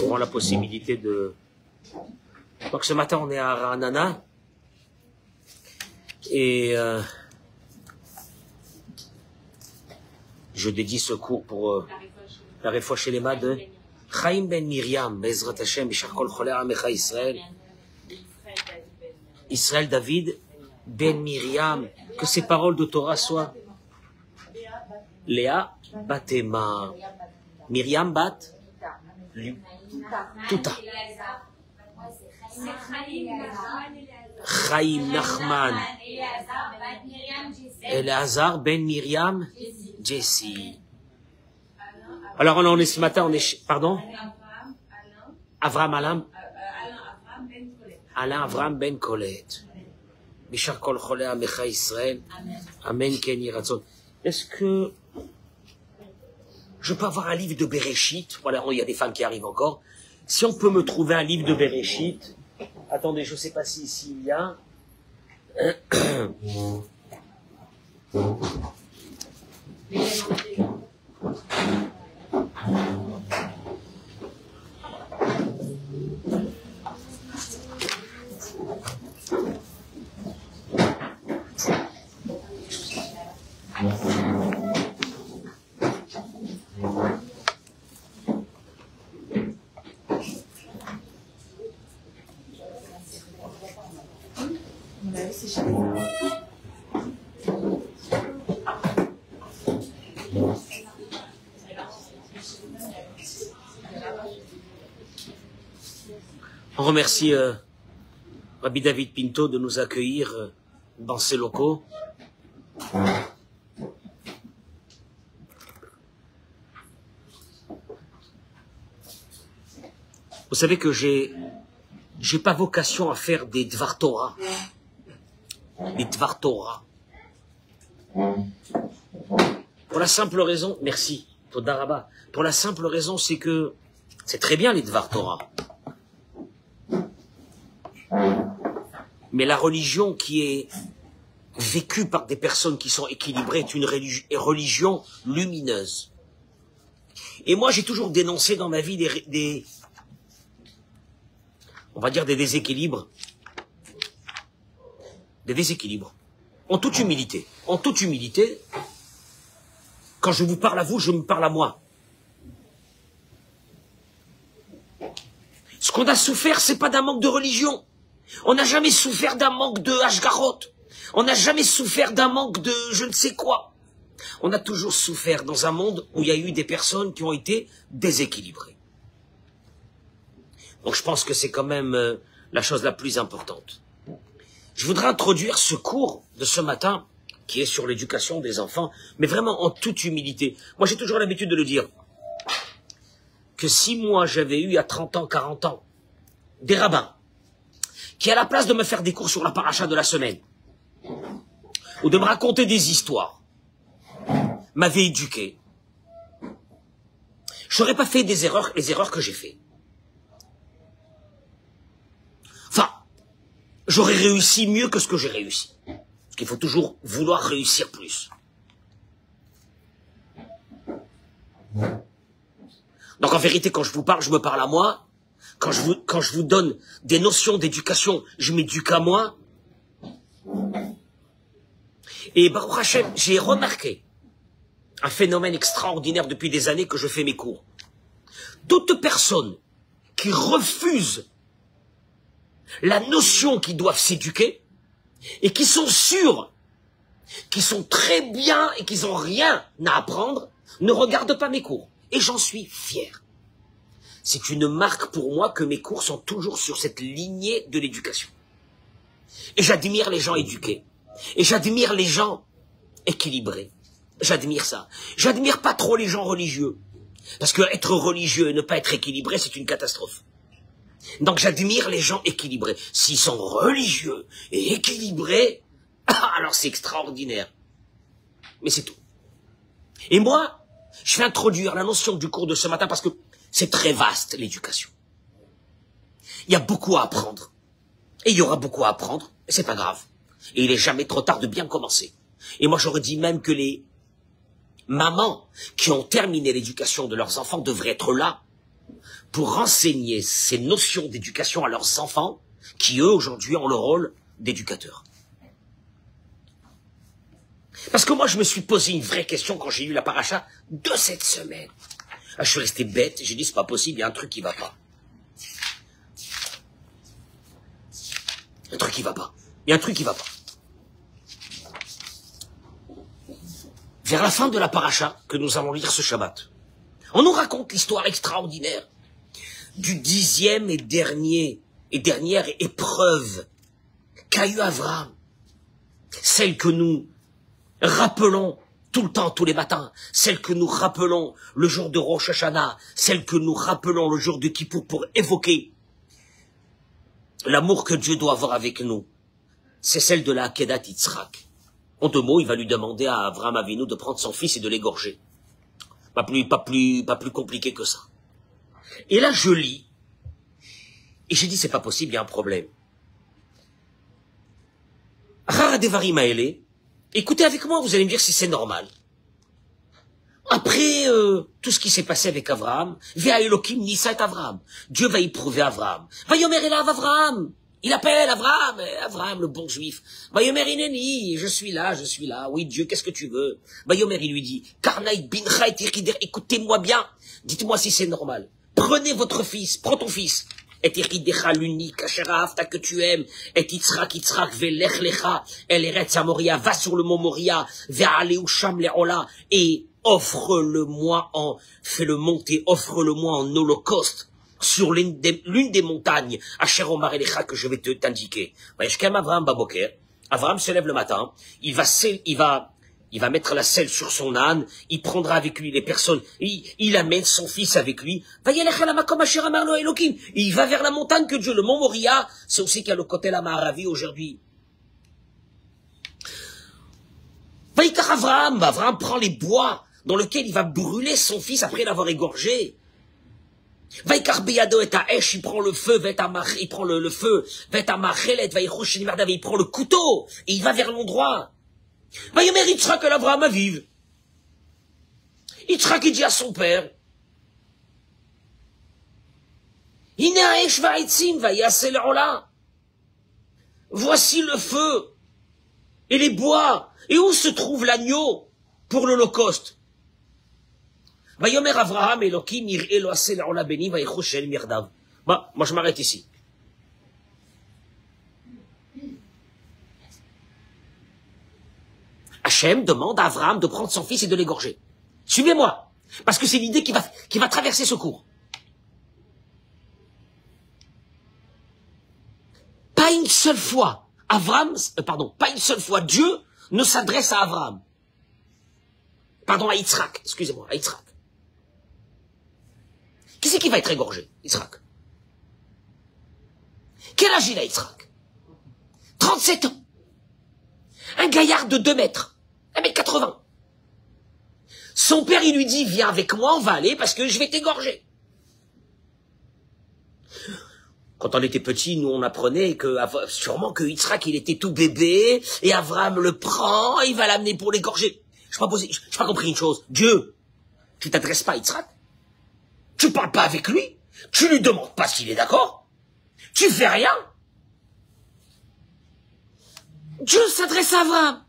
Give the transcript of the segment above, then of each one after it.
auront la possibilité de... Donc ce matin, on est à Ra'anana. Et je dédie ce cours pour la réfoua chez les de Chaim ben Miriam, Bezrat Hashem, Bishar Kol Cholei Amecha Israël. Israël David ben Miriam, que ces paroles de Torah soient Léa Batema, Miriam Bat Tuta, Chaim Nachman, Eleazar ben Miriam Jessie. Alors on est ce matin, on est pardon, Alain Avram ben Colette. Bishar Kol Cholei Amecha Israël. Amen Ken Yhi Ratzon. Est-ce que je peux avoir un livre de Bereshit? Voilà, il y a des femmes qui arrivent encore. Si on peut me trouver un livre de Bereshit. Attendez, je ne sais pas si ici il y a. On remercie Rabbi David Pinto de nous accueillir dans ses locaux. Vous savez que j'ai pas vocation à faire des Dvar Torah. Des Dvar Torah. Pour la simple raison, merci, Toda Rabba. Pour la simple raison, c'est que c'est très bien les Dvar Torah. Mais la religion qui est vécue par des personnes qui sont équilibrées est une religion lumineuse. Et moi, j'ai toujours dénoncé dans ma vie on va dire des déséquilibres. Des déséquilibres. En toute humilité. En toute humilité, quand je vous parle à vous, je me parle à moi. Ce qu'on a souffert, c'est pas d'un manque de religion. On n'a jamais souffert d'un manque de Hashgarot. On n'a jamais souffert d'un manque de je ne sais quoi. On a toujours souffert dans un monde où il y a eu des personnes qui ont été déséquilibrées. Donc je pense que c'est quand même la chose la plus importante. Je voudrais introduire ce cours de ce matin, qui est sur l'éducation des enfants, mais vraiment en toute humilité. Moi j'ai toujours l'habitude de le dire, que si moi j'avais eu à 30 ans, 40 ans, des rabbins, qui à la place de me faire des cours sur la paracha de la semaine, ou de me raconter des histoires, m'avaient éduqué, je n'aurais pas fait les erreurs que j'ai fait. Enfin, j'aurais réussi mieux que ce que j'ai réussi. Parce qu'il faut toujours vouloir réussir plus. Donc en vérité, quand je vous parle, je me parle à moi. Quand je vous donne des notions d'éducation, je m'éduque à moi. Et Baruch Hashem, j'ai remarqué un phénomène extraordinaire depuis des années que je fais mes cours. Toute personne qui refuse la notion qu'ils doivent s'éduquer et qui sont sûrs qu'ils sont très bien et qu'ils n'ont rien à apprendre, ne regarde pas mes cours. Et j'en suis fier. C'est une marque pour moi que mes cours sont toujours sur cette lignée de l'éducation. Et j'admire les gens éduqués. Et j'admire les gens équilibrés. J'admire ça. J'admire pas trop les gens religieux. Parce que être religieux et ne pas être équilibré, c'est une catastrophe. Donc j'admire les gens équilibrés. S'ils sont religieux et équilibrés, alors c'est extraordinaire. Mais c'est tout. Et moi, je vais introduire la notion du cours de ce matin parce que c'est très vaste, l'éducation. Il y a beaucoup à apprendre. Et il y aura beaucoup à apprendre, et c'est pas grave. Et il est jamais trop tard de bien commencer. Et moi, j'aurais dit même que les mamans qui ont terminé l'éducation de leurs enfants devraient être là, pour renseigner ces notions d'éducation à leurs enfants, qui eux, aujourd'hui, ont le rôle d'éducateurs. Parce que moi, je me suis posé une vraie question quand j'ai lu la paracha de cette semaine. Là, je suis resté bête, j'ai dit, c'est pas possible, il y a un truc qui va pas. Un truc qui va pas. Il y a un truc qui va pas. Vers la fin de la paracha, que nous allons lire ce Shabbat, on nous raconte l'histoire extraordinaire du 10e et dernière épreuve qu'a eu Abraham. Celle que nous rappelons tout le temps, tous les matins, celle que nous rappelons le jour de Rosh Hashanah, celle que nous rappelons le jour de Kippour pour évoquer l'amour que Dieu doit avoir avec nous. C'est celle de la Akedat Yitzhak. En deux mots, il va lui demander à Abraham Avinu de prendre son fils et de l'égorger. Pas plus compliqué que ça. Et là, je lis, et j'ai dit, c'est pas possible, il y a un problème. Rara Devarim Maele, écoutez avec moi, vous allez me dire si c'est normal. Après tout ce qui s'est passé avec Abraham, Vea Elohim Nisa et Abraham. Dieu va éprouver Abraham. Vayomer Elav Abraham. Il appelle Abraham, le bon juif. Vayomer Ineni, je suis là. Oui, Dieu, qu'est-ce que tu veux? Vayomer, il lui dit, Karnaï Bincha et Irider, écoutez-moi bien. Dites-moi si c'est normal. Prenez votre fils, prends ton fils. Et Iridecha, l'unique, Asherafta que tu aimes. Et Yitzhak, Velech Lecha, El Eretz Moria, va sur le mont Moria, Vea Aleusham Leola, et offre-le-moi fais-le monter, offre-le-moi en holocauste sur l'une des montagnes, Asher Omar Elecha, que je vais t'indiquer. Abraham se lève le matin, il va mettre la selle sur son âne, il prendra avec lui les personnes, il amène son fils avec lui, il va vers la montagne que Dieu, le mont Moria, c'est aussi qu'il y a le côté la Maharavi aujourd'hui. Abraham prend les bois dans lesquels il va brûler son fils après l'avoir égorgé. Il prend le feu, il prend le feu, il prend le couteau, et il va vers l'endroit. Yitzhak el Avraham Aviv. Yitzhak, il dit à son père, voici le feu et les bois, et où se trouve l'agneau pour l'holocauste? Vayomer Avraham Elohim ir'e lo aseh le'ola beni vayechush el mirdav. Moi je m'arrête ici. Hachem demande à Avraham de prendre son fils et de l'égorger. Suivez-moi, parce que c'est l'idée qui va traverser ce cours. Pas une seule fois, pas une seule fois, Dieu ne s'adresse à Avraham. Pardon, à Yitzhak, excusez-moi, à Yitzhak. Qui c'est qui va être égorgé? Yitzhak. Quel âge il a, Yitzhak? 37 ans. Un gaillard de 2 mètres. 1m80. Son père, il lui dit, viens avec moi, on va aller parce que je vais t'égorger. Quand on était petit, nous, on apprenait sûrement que Yitzhak, il était tout bébé, et Avraham le prend, il va l'amener pour l'égorger. Je n'ai pas compris une chose. Dieu, tu t'adresses pas à Yitzhak? Tu parles pas avec lui? Tu lui demandes pas s'il est d'accord? Tu fais rien? Dieu s'adresse à Avraham.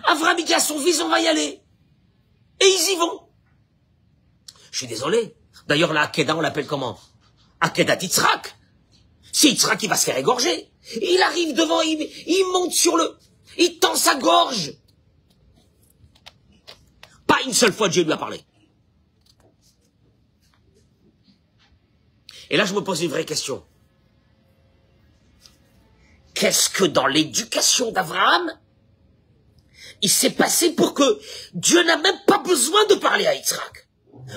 Avraham, il dit à son fils, on va y aller. Et ils y vont. Je suis désolé. D'ailleurs, la Akedah, on l'appelle comment? Akedat Yitzhak. C'est Yitzhak qui va se faire égorger. Il arrive devant, il monte il tend sa gorge. Pas une seule fois Dieu lui a parlé. Et là, je me pose une vraie question. Qu'est-ce que dans l'éducation d'Abraham, il s'est passé pour que Dieu n'a même pas besoin de parler à Yitzhak?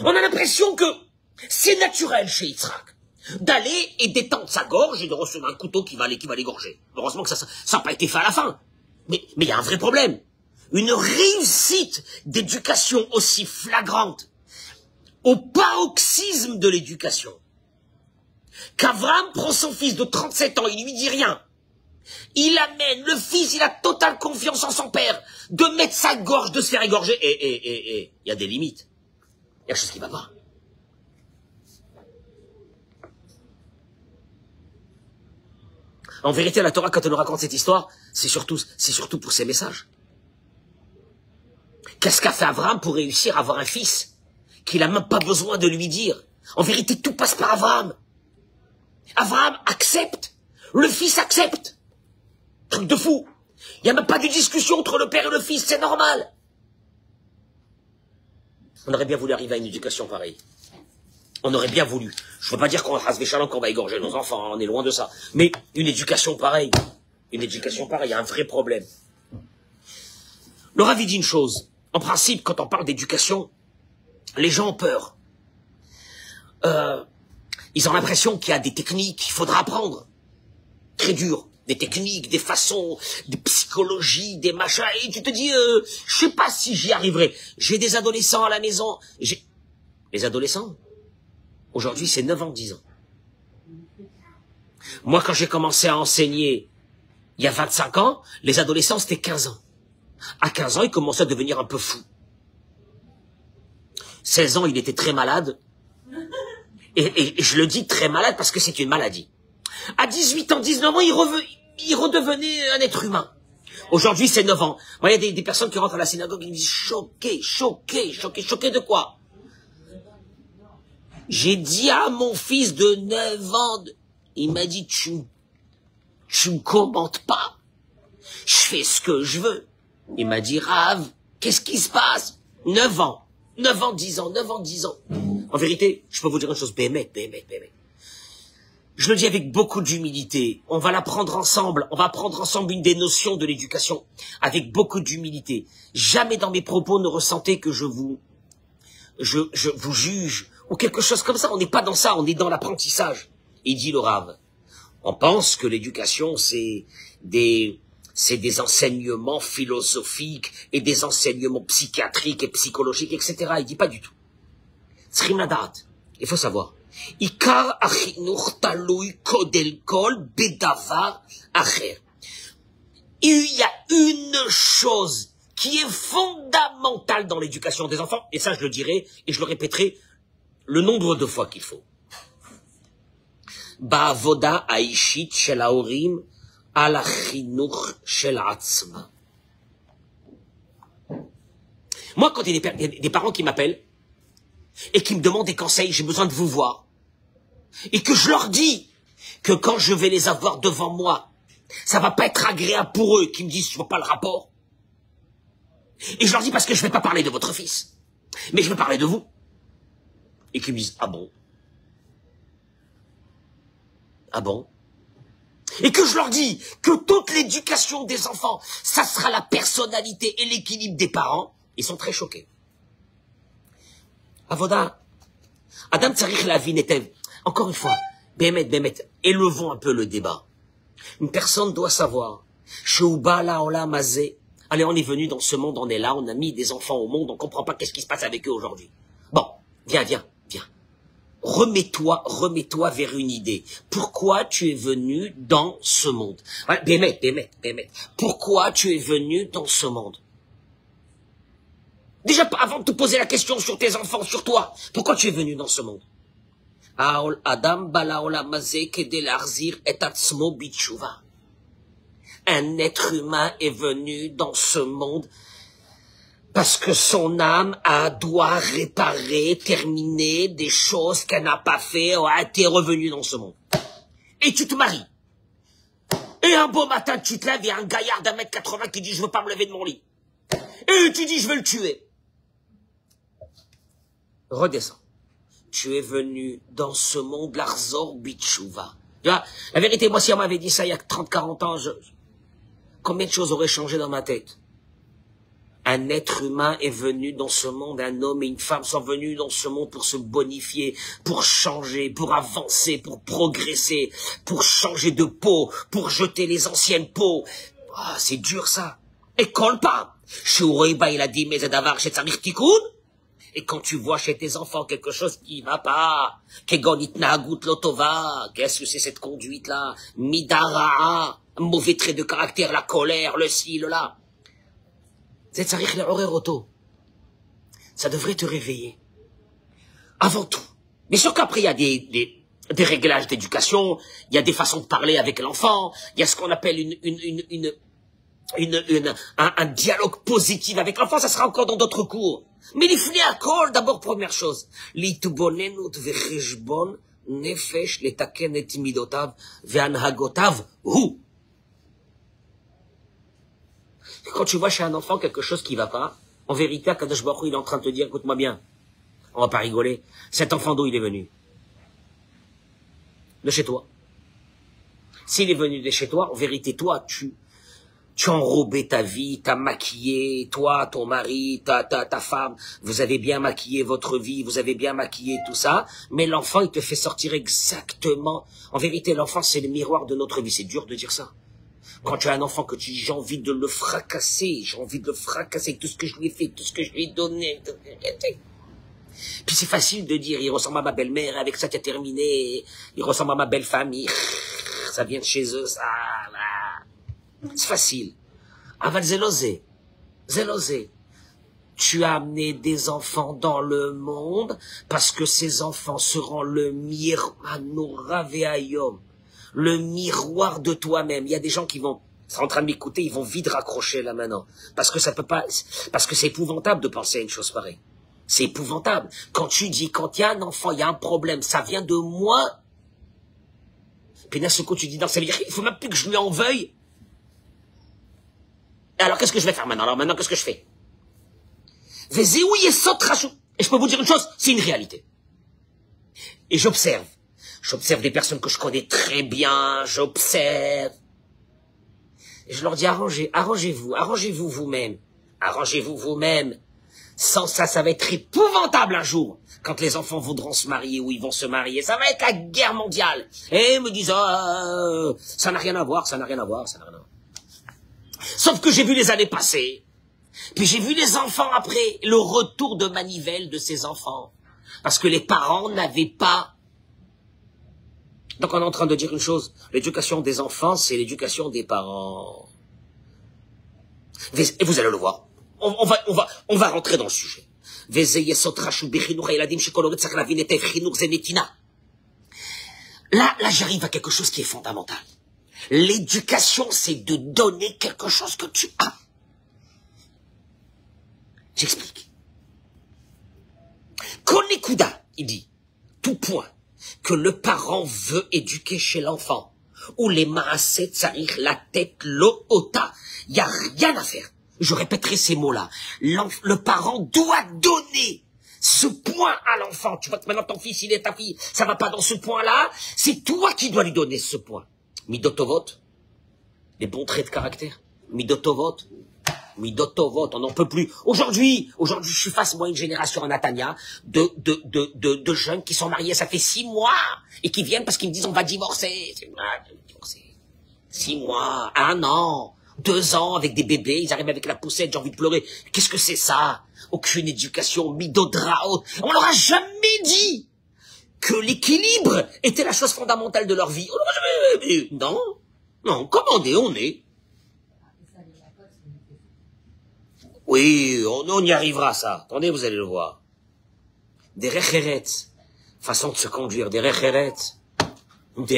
On a l'impression que c'est naturel chez Yitzhak d'aller et d'étendre sa gorge et de recevoir un couteau qui va l'égorger. Heureusement que ça n'a pas été fait à la fin. Mais il y a un vrai problème. Une réussite d'éducation aussi flagrante, au paroxysme de l'éducation, qu'Avraham prend son fils de 37 ans, il lui dit rien. Il amène le fils, il a totale confiance en son père, de mettre sa gorge, de se faire égorger. Et il y a des limites. Il y a quelque chose qui va pas. En vérité, la Torah, quand elle nous raconte cette histoire, c'est surtout pour ses messages. Qu'est-ce qu'a fait Abraham pour réussir à avoir un fils qu'il n'a même pas besoin de lui dire? En vérité, tout passe par Abraham. Abraham accepte. Le fils accepte. Truc de fou. Il n'y a même pas de discussion entre le père et le fils, c'est normal. On aurait bien voulu arriver à une éducation pareille. On aurait bien voulu. Je ne veux pas dire qu'on va égorger nos enfants, on est loin de ça. Mais une éducation pareille, il y a un vrai problème. Le Rav dit une chose. En principe, quand on parle d'éducation, les gens ont peur. Ils ont l'impression qu'il y a des techniques qu'il faudra apprendre. Très dur. Des techniques, des façons, des psychologies, des machins. Et tu te dis, je sais pas si j'y arriverai. J'ai des adolescents à la maison. Les adolescents, aujourd'hui, c'est 9 ans, 10 ans. Moi, quand j'ai commencé à enseigner, il y a 25 ans, les adolescents, c'était 15 ans. À 15 ans, ils commençaient à devenir un peu fous. 16 ans, il était très malade. Et je le dis très malade parce que c'est une maladie. À 18 ans, 19 ans, il redevenait un être humain. Aujourd'hui, c'est 9 ans. Moi, il y a des personnes qui rentrent à la synagogue et me disent choqués de quoi? J'ai dit à mon fils de 9 ans, il m'a dit, tu me commentes pas. Je fais ce que je veux. Il m'a dit, Rav, qu'est-ce qui se passe? 9 ans, 10 ans. En vérité, je peux vous dire une chose, bémet. Je le dis avec beaucoup d'humilité. On va l'apprendre ensemble. On va apprendre ensemble une des notions de l'éducation. Avec beaucoup d'humilité. Jamais dans mes propos ne ressentez que je vous juge. Ou quelque chose comme ça. On n'est pas dans ça. On est dans l'apprentissage. Il dit le Rav. On pense que l'éducation, c'est des enseignements philosophiques et des enseignements psychiatriques et psychologiques, etc. Il dit pas du tout. Il faut savoir. Ikar achinur talui kodel kol bedavar acher. Il y a une chose qui est fondamentale dans l'éducation des enfants, et ça je le dirai et je le répéterai le nombre de fois qu'il faut. Ba'avoda aishit shel haorim al achinur shel atzma. Moi, quand il y a des parents qui m'appellent et qui me demandent des conseils, j'ai besoin de vous voir, et que je leur dis que quand je vais les avoir devant moi, ça va pas être agréable pour eux, qui me disent, je vois pas le rapport. Et je leur dis parce que je vais pas parler de votre fils, mais je vais parler de vous. Et qui me disent, ah bon? Ah bon? Et que je leur dis que toute l'éducation des enfants, ça sera la personnalité et l'équilibre des parents, ils sont très choqués. Avoda, Adam Tsarich Lavin était, encore une fois, Bémet, élevons un peu le débat. Une personne doit savoir, allez, on est venu dans ce monde, on est là, on a mis des enfants au monde, on comprend pas qu'est-ce qui se passe avec eux aujourd'hui. Bon, viens. Remets-toi vers une idée. Pourquoi tu es venu dans ce monde? Voilà, Bémet. Pourquoi tu es venu dans ce monde? Déjà, avant de te poser la question sur tes enfants, sur toi, pourquoi tu es venu dans ce monde? Un être humain est venu dans ce monde parce que son âme doit réparer, terminer des choses qu'elle n'a pas fait, t'es revenu dans ce monde. Et tu te maries. Et un beau matin, tu te lèves, il y a un gaillard d'1m80 qui dit, je veux pas me lever de mon lit. Et tu dis, je veux le tuer. Redescends. Tu es venu dans ce monde, l'Arzor Bitchouva. Tu vois, la vérité, moi, si on m'avait dit ça il y a 30-40 ans, combien de choses auraient changé dans ma tête? Un être humain est venu dans ce monde, un homme et une femme sont venus dans ce monde pour se bonifier, pour changer, pour avancer, pour progresser, pour changer de peau, pour jeter les anciennes peaux. Ah, c'est dur ça. Et colle pas. Il a dit, mais et quand tu vois chez tes enfants quelque chose qui va pas, qu'est-ce que c'est cette conduite-là? Midara, un mauvais trait de caractère, la colère, le ci, le là. Ça devrait te réveiller. Avant tout. Bien sûr qu'après, il y a des réglages d'éducation, il y a des façons de parler avec l'enfant, il y a ce qu'on appelle un dialogue positif avec l'enfant, ça sera encore dans d'autres cours. Mais l'ifni akol, d'abord, première chose, l'itbonenut vecheshbon nefesh letaken et midotav ve'anhagotav hu. Quand tu vois chez un enfant quelque chose qui va pas, en vérité, Kadosh Baruch Hu, il est en train de te dire, écoute-moi bien, on va pas rigoler, cet enfant d'où il est venu? De chez toi. S'il est venu de chez toi, en vérité, toi, tu as enrobé ta vie, t'as maquillé, toi, ton mari, ta femme, vous avez bien maquillé votre vie, vous avez bien maquillé tout ça, mais l'enfant, il te fait sortir exactement. En vérité, l'enfant, c'est le miroir de notre vie. C'est dur de dire ça. Quand tu as un enfant que tu dis, j'ai envie de le fracasser, tout ce que je lui ai fait, tout ce que je lui ai donné. Puis c'est facile de dire, il ressemble à ma belle-mère, avec ça tu as terminé, il ressemble à ma belle-famille, ça vient de chez eux, ça, là. C'est facile. Aval zélosé. Tu as amené des enfants dans le monde parce que ces enfants seront le miroir de toi-même. Il y a des gens qui vont, sont en train de m'écouter, ils vont vite raccrocher là maintenant. Parce que ça peut pas, parce que c'est épouvantable de penser à une chose pareille. C'est épouvantable. Quand tu dis, quand il y a un enfant, il y a un problème, ça vient de moi. Puis d'un seul coup, tu dis, non, ça veut dire qu'il faut même plus que je lui en veuille. Alors, qu'est-ce que je vais faire maintenant? Alors, maintenant, qu'est-ce que je fais? Et je peux vous dire une chose, c'est une réalité. Et j'observe. J'observe des personnes que je connais très bien, j'observe. Et je leur dis, arrangez-vous vous-même. Arrangez-vous vous-même. Sans ça, ça va être épouvantable un jour. Quand les enfants voudront se marier ou ils vont se marier, ça va être la guerre mondiale. Et ils me disent, ça n'a rien à voir, ça n'a rien à voir, ça n'a rien à voir. Sauf que j'ai vu les années passer. Puis j'ai vu les enfants après, le retour de manivelle de ces enfants. Parce que les parents n'avaient pas. Donc on est en train de dire une chose, l'éducation des enfants, c'est l'éducation des parents. Et vous allez le voir. On va rentrer dans le sujet. Là, j'arrive à quelque chose qui est fondamental. L'éducation, c'est de donner quelque chose que tu as. J'explique. Konekuda, il dit, tout point que le parent veut éduquer chez l'enfant, ou les maaset tsarich, la tête, l'ota, il n'y a rien à faire. Je répéterai ces mots-là. Le parent doit donner ce point à l'enfant. Tu vois que maintenant ton fils, il est ta fille, ça va pas dans ce point-là, c'est toi qui dois lui donner ce point. Midotovot, les bons traits de caractère. Midotovot, on n'en peut plus. Aujourd'hui, je suis face, moi, à une génération en Natania de jeunes qui sont mariés, ça fait 6 mois, et qui viennent parce qu'ils me disent, on va divorcer. 6 mois, 1 an, 2 ans avec des bébés, ils arrivent avec la poussette, j'ai envie de pleurer. Qu'est-ce que c'est ça? Aucune éducation, midodraot. On leur a jamais dit que l'équilibre était la chose fondamentale de leur vie. On leur a jamais dit. Non, comment on est. Oui, on y arrivera, ça. Attendez, vous allez le voir. Des recheret, façon de se conduire, des recheret, il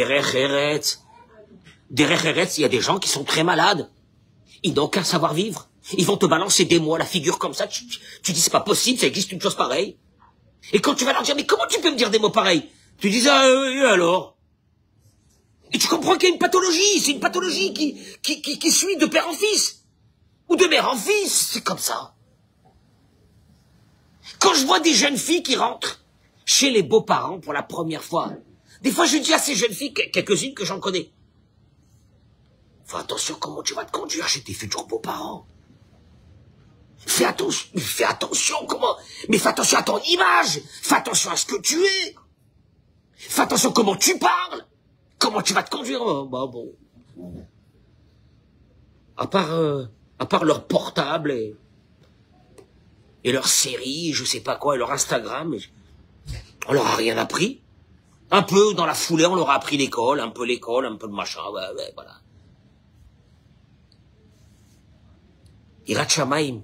y a des gens qui sont très malades. Ils n'ont qu'un savoir-vivre. Ils vont te balancer des mots à la figure comme ça. Tu dis, c'est pas possible, ça existe une chose pareille. Et quand tu vas leur dire, mais comment tu peux me dire des mots pareils? Tu dis, alors? Et tu comprends qu'il y a une pathologie. C'est une pathologie qui suit de père en fils. Ou de mère en fils, c'est comme ça. Quand je vois des jeunes filles qui rentrent chez les beaux-parents pour la première fois, des fois je dis à ces jeunes filles, quelques-unes que j'en connais, fais attention comment tu vas te conduire chez tes futurs beaux-parents. Fais attention comment, mais fais attention à ton image, fais attention à ce que tu es, fais attention comment tu parles, comment tu vas te conduire. Bah bon. À part leur portable et leur série, je sais pas quoi, et leur Instagram, on leur a rien appris. Un peu dans la foulée, on leur a appris l'école, un peu le machin, ouais, voilà. Irat Shamaim.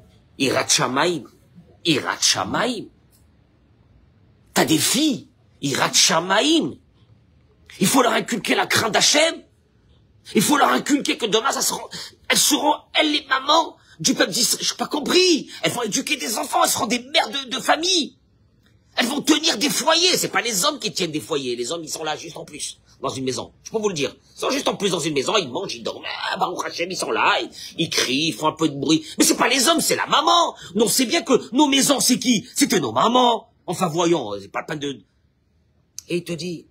T'as des filles, Irat Shamaim. Il faut leur inculquer la crainte d'Hachem. Il faut leur inculquer que demain, elles seront, les mamans du peuple d'Israël. Je n'ai pas compris. Elles vont éduquer des enfants, elles seront des mères de famille. Elles vont tenir des foyers. C'est pas les hommes qui tiennent des foyers. Les hommes, ils sont là juste en plus, dans une maison. Je peux vous le dire. Ils sont juste en plus dans une maison, ils mangent, ils dorment. Ah, Baruch Hashem, ils sont là, ils crient, ils font un peu de bruit. Mais c'est pas les hommes, c'est la maman. Non, on sait bien que nos maisons, c'est qui? C'était nos mamans. Enfin, voyons, c'est pas le peine de... Et il te dit,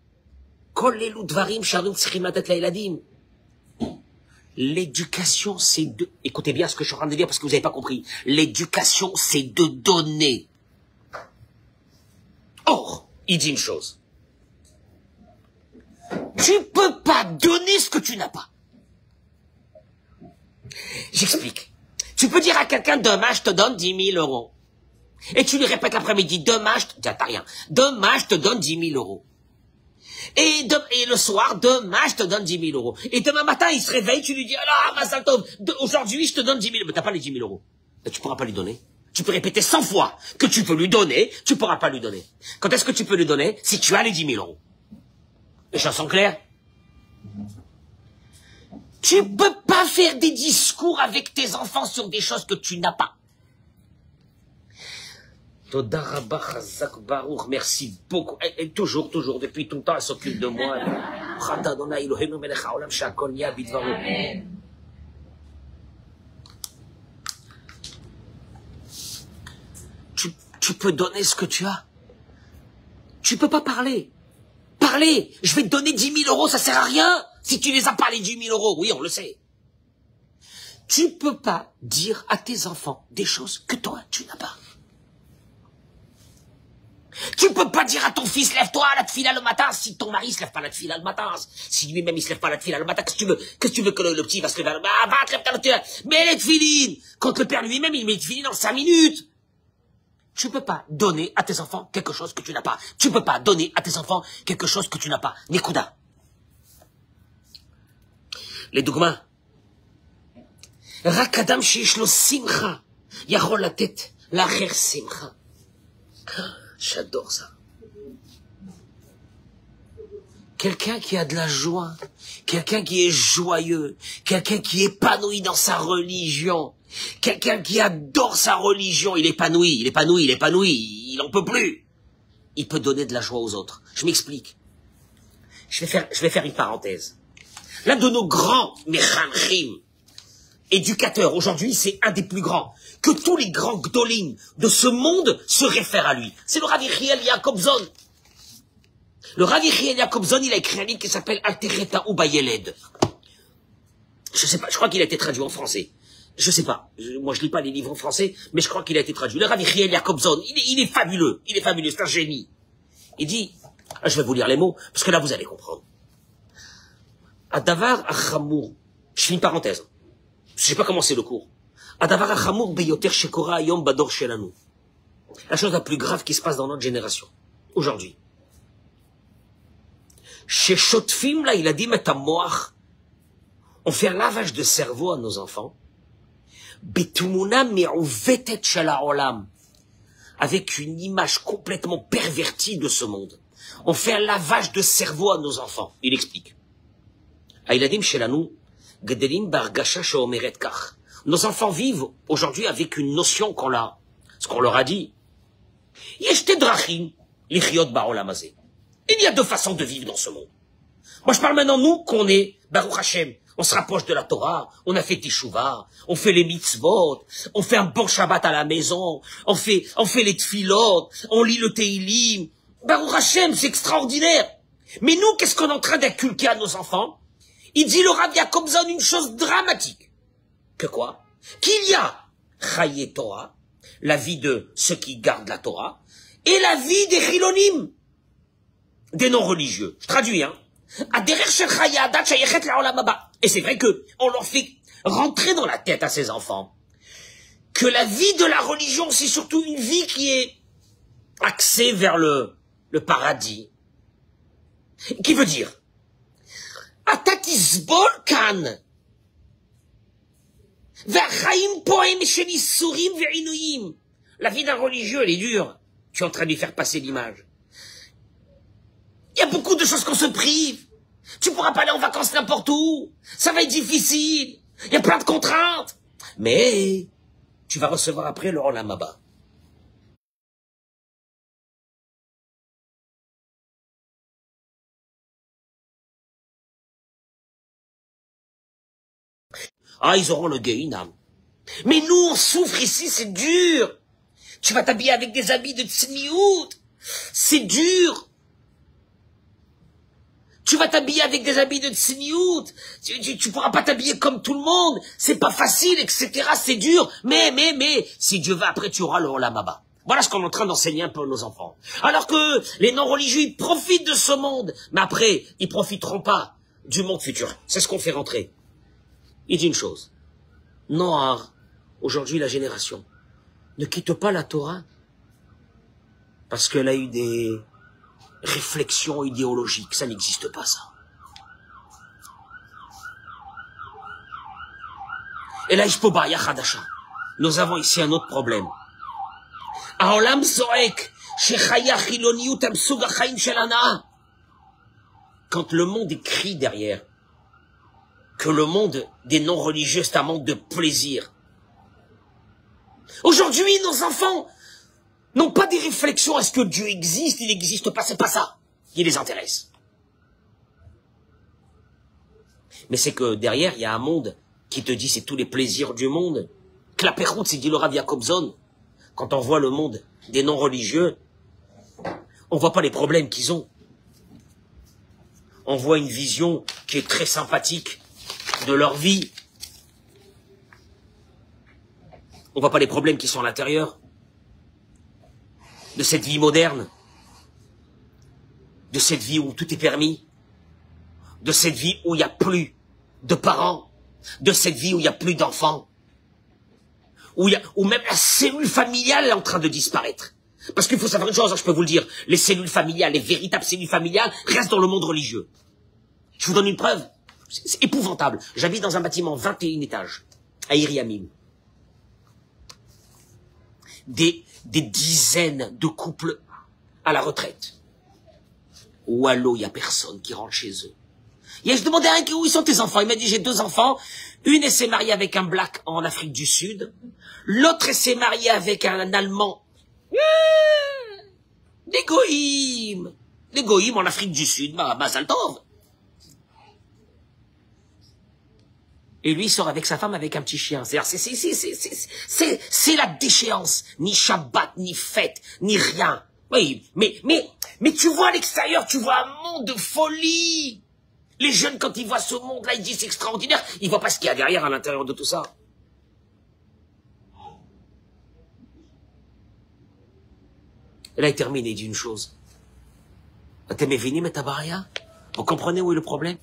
Kol lelu dvarim shardim tzrichim latet laeladim. L'éducation, c'est de... Écoutez bien ce que je suis en train de dire parce que vous n'avez pas compris. L'éducation, c'est de donner. Or, il dit une chose. Tu peux pas donner ce que tu n'as pas. J'explique. Tu peux dire à quelqu'un, demain, je te donne 10 000 euros. Et tu lui répètes l'après-midi, demain, t'as rien. Demain, je te donne 10 000 euros. Et le soir, demain, je te donne 10 000 euros. Et demain matin, il se réveille, tu lui dis, alors, Mazal Tov, aujourd'hui, je te donne 10 000 euros. Mais t'as pas les 10 000 euros. Mais tu pourras pas lui donner. Tu peux répéter 100 fois que tu peux lui donner, tu pourras pas lui donner. Quand est-ce que tu peux lui donner? Si tu as les 10 000 euros. Les choses sont claires? Tu peux pas faire des discours avec tes enfants sur des choses que tu n'as pas. Toda Rabba Chazak Baruch, merci beaucoup. Elle, toujours, depuis tout le temps, elle s'occupe de moi. Amen. Tu peux donner ce que tu as. Tu peux pas parler. Parler. Je vais te donner 10 000 euros, ça sert à rien. Si tu les as pas, les 10 000 euros. Oui, on le sait. Tu peux pas dire à tes enfants des choses que toi, tu n'as pas. Tu peux pas dire à ton fils, lève-toi à la tefila le matin, si ton mari se lève pas à la tefila le matin, si lui-même il se lève pas à la tefila le matin, qu'est-ce que tu veux que le petit va se lever va te lever à la tefila, mais les tefilines, quand le père lui-même il met les tefilines en 5 minutes. Tu peux pas donner à tes enfants quelque chose que tu n'as pas. Tu peux pas donner à tes enfants quelque chose que tu n'as pas. Nikuda. Les dogmas. Rakadam sheish lo simcha, yachol latet l'acher simcha. J'adore ça. Quelqu'un qui a de la joie, quelqu'un qui est joyeux, quelqu'un qui est épanoui dans sa religion, quelqu'un qui adore sa religion, il est épanoui, il en peut plus. Il peut donner de la joie aux autres. Je m'explique. Je vais faire une parenthèse. L'un de nos grands mechamchim, éducateur, aujourd'hui, c'est un des plus grands. Que tous les grands gdolim de ce monde se réfèrent à lui. C'est le Rav Yechiel Yacobzon. Le Rav Yechiel Yacobzon, il a écrit un livre qui s'appelle Altereta Ubayeled. Je sais pas, je crois qu'il a été traduit en français. Je sais pas. Moi, je lis pas les livres en français, mais je crois qu'il a été traduit. Le Rav Yechiel Yacobzon, il est fabuleux. Il est fabuleux, c'est un génie. Il dit, je vais vous lire les mots, parce que là, vous allez comprendre. Adavar Achamour. Je fais une parenthèse. Je sais pas comment c'est le cours. Adavar Achamour beyoter shekora ayom bador shelanu. La chose la plus grave qui se passe dans notre génération, aujourd'hui. Chez Shotfim, là, il a dit, metamoach, on fait un lavage de cerveau à nos enfants, betumuna me'uvetet shel ha'olam, avec une image complètement pervertie de ce monde. On fait un lavage de cerveau à nos enfants. Il explique. Ha'iladim shelanu, gedelim bargasha she'omeret kach. Nos enfants vivent aujourd'hui avec une notion ce qu'on leur a dit. Yesh tedrachim lichiot ba'olam hazeh. Il y a deux façons de vivre dans ce monde. Moi, je parle maintenant, nous, qu'on est, Baruch Hashem, on se rapproche de la Torah, on a fait Teshuvah, on fait les mitzvot, on fait un bon Shabbat à la maison, on fait les tfilot, on lit le Teilim. Baruch Hashem, c'est extraordinaire. Mais nous, qu'est-ce qu'on est en train d'inculquer à nos enfants? Il dit le Rav Yacobzon une chose dramatique. Que quoi? Qu'il y a Chaye Torah, la vie de ceux qui gardent la Torah, et la vie des Chilonim, des non-religieux. Je traduis, hein. Et c'est vrai que on leur fait rentrer dans la tête à ces enfants que la vie de la religion, c'est surtout une vie qui est axée vers le paradis. Qui veut dire, Atatisbol kan, la vie d'un religieux, elle est dure. Tu es en train de lui faire passer l'image. Il y a beaucoup de choses qu'on se prive. Tu pourras pas aller en vacances n'importe où. Ça va être difficile. Il y a plein de contraintes. Mais tu vas recevoir après le Olam Haba. Ah, ils auront le Gehinam. Mais nous, on souffre ici, c'est dur. Tu vas t'habiller avec des habits de tsniout. C'est dur. Tu vas t'habiller avec des habits de tsniout. Tu pourras pas t'habiller comme tout le monde. C'est pas facile, etc. C'est dur. Mais, si Dieu va, après tu auras le Olam Haba. Voilà ce qu'on est en train d'enseigner un peu à nos enfants. Alors que les non-religieux, ils profitent de ce monde. Mais après, ils profiteront pas du monde futur. C'est ce qu'on fait rentrer. Il dit une chose. Noir, aujourd'hui la génération, ne quitte pas la Torah parce qu'elle a eu des réflexions idéologiques. Ça n'existe pas, ça. Et là, nous avons ici un autre problème. Quand le monde écrit derrière que le monde des non-religieux, c'est un monde de plaisir. Aujourd'hui, nos enfants n'ont pas des réflexions. Est-ce que Dieu existe? Il n'existe pas. C'est pas ça qui les intéresse. Mais c'est que derrière, il y a un monde qui te dit c'est tous les plaisirs du monde. Clapéroute, c'est dit le Rav Jacobson. Quand on voit le monde des non-religieux, on voit pas les problèmes qu'ils ont. On voit une vision qui est très sympathique de leur vie. On voit pas les problèmes qui sont à l'intérieur de cette vie moderne, de cette vie où tout est permis, de cette vie où il n'y a plus de parents, de cette vie où il n'y a plus d'enfants, où même la cellule familiale est en train de disparaître. Parce qu'il faut savoir une chose, je peux vous le dire, les cellules familiales, les véritables cellules familiales restent dans le monde religieux. Je vous donne une preuve. C'est épouvantable. J'habite dans un bâtiment 21 étages, à Iriamim. Des dizaines de couples à la retraite. Wallo, il n'y a personne qui rentre chez eux. Je demandais à un où ils sont tes enfants. Il m'a dit, j'ai 2 enfants. Une, elle s'est mariée avec un black en Afrique du Sud. L'autre, elle s'est mariée avec un Allemand. Des goïms. Des goïms en Afrique du Sud. Mazal tov. Et lui, il sort avec sa femme avec un petit chien. C'est la déchéance. Ni Shabbat, ni fête, ni rien. Oui, mais tu vois à l'extérieur, tu vois un monde de folie. Les jeunes, quand ils voient ce monde-là, ils disent c'est extraordinaire. Ils voient pas ce qu'il y a derrière à l'intérieur de tout ça. Et là, il termine et il dit une chose. Vous comprenez où est le problème?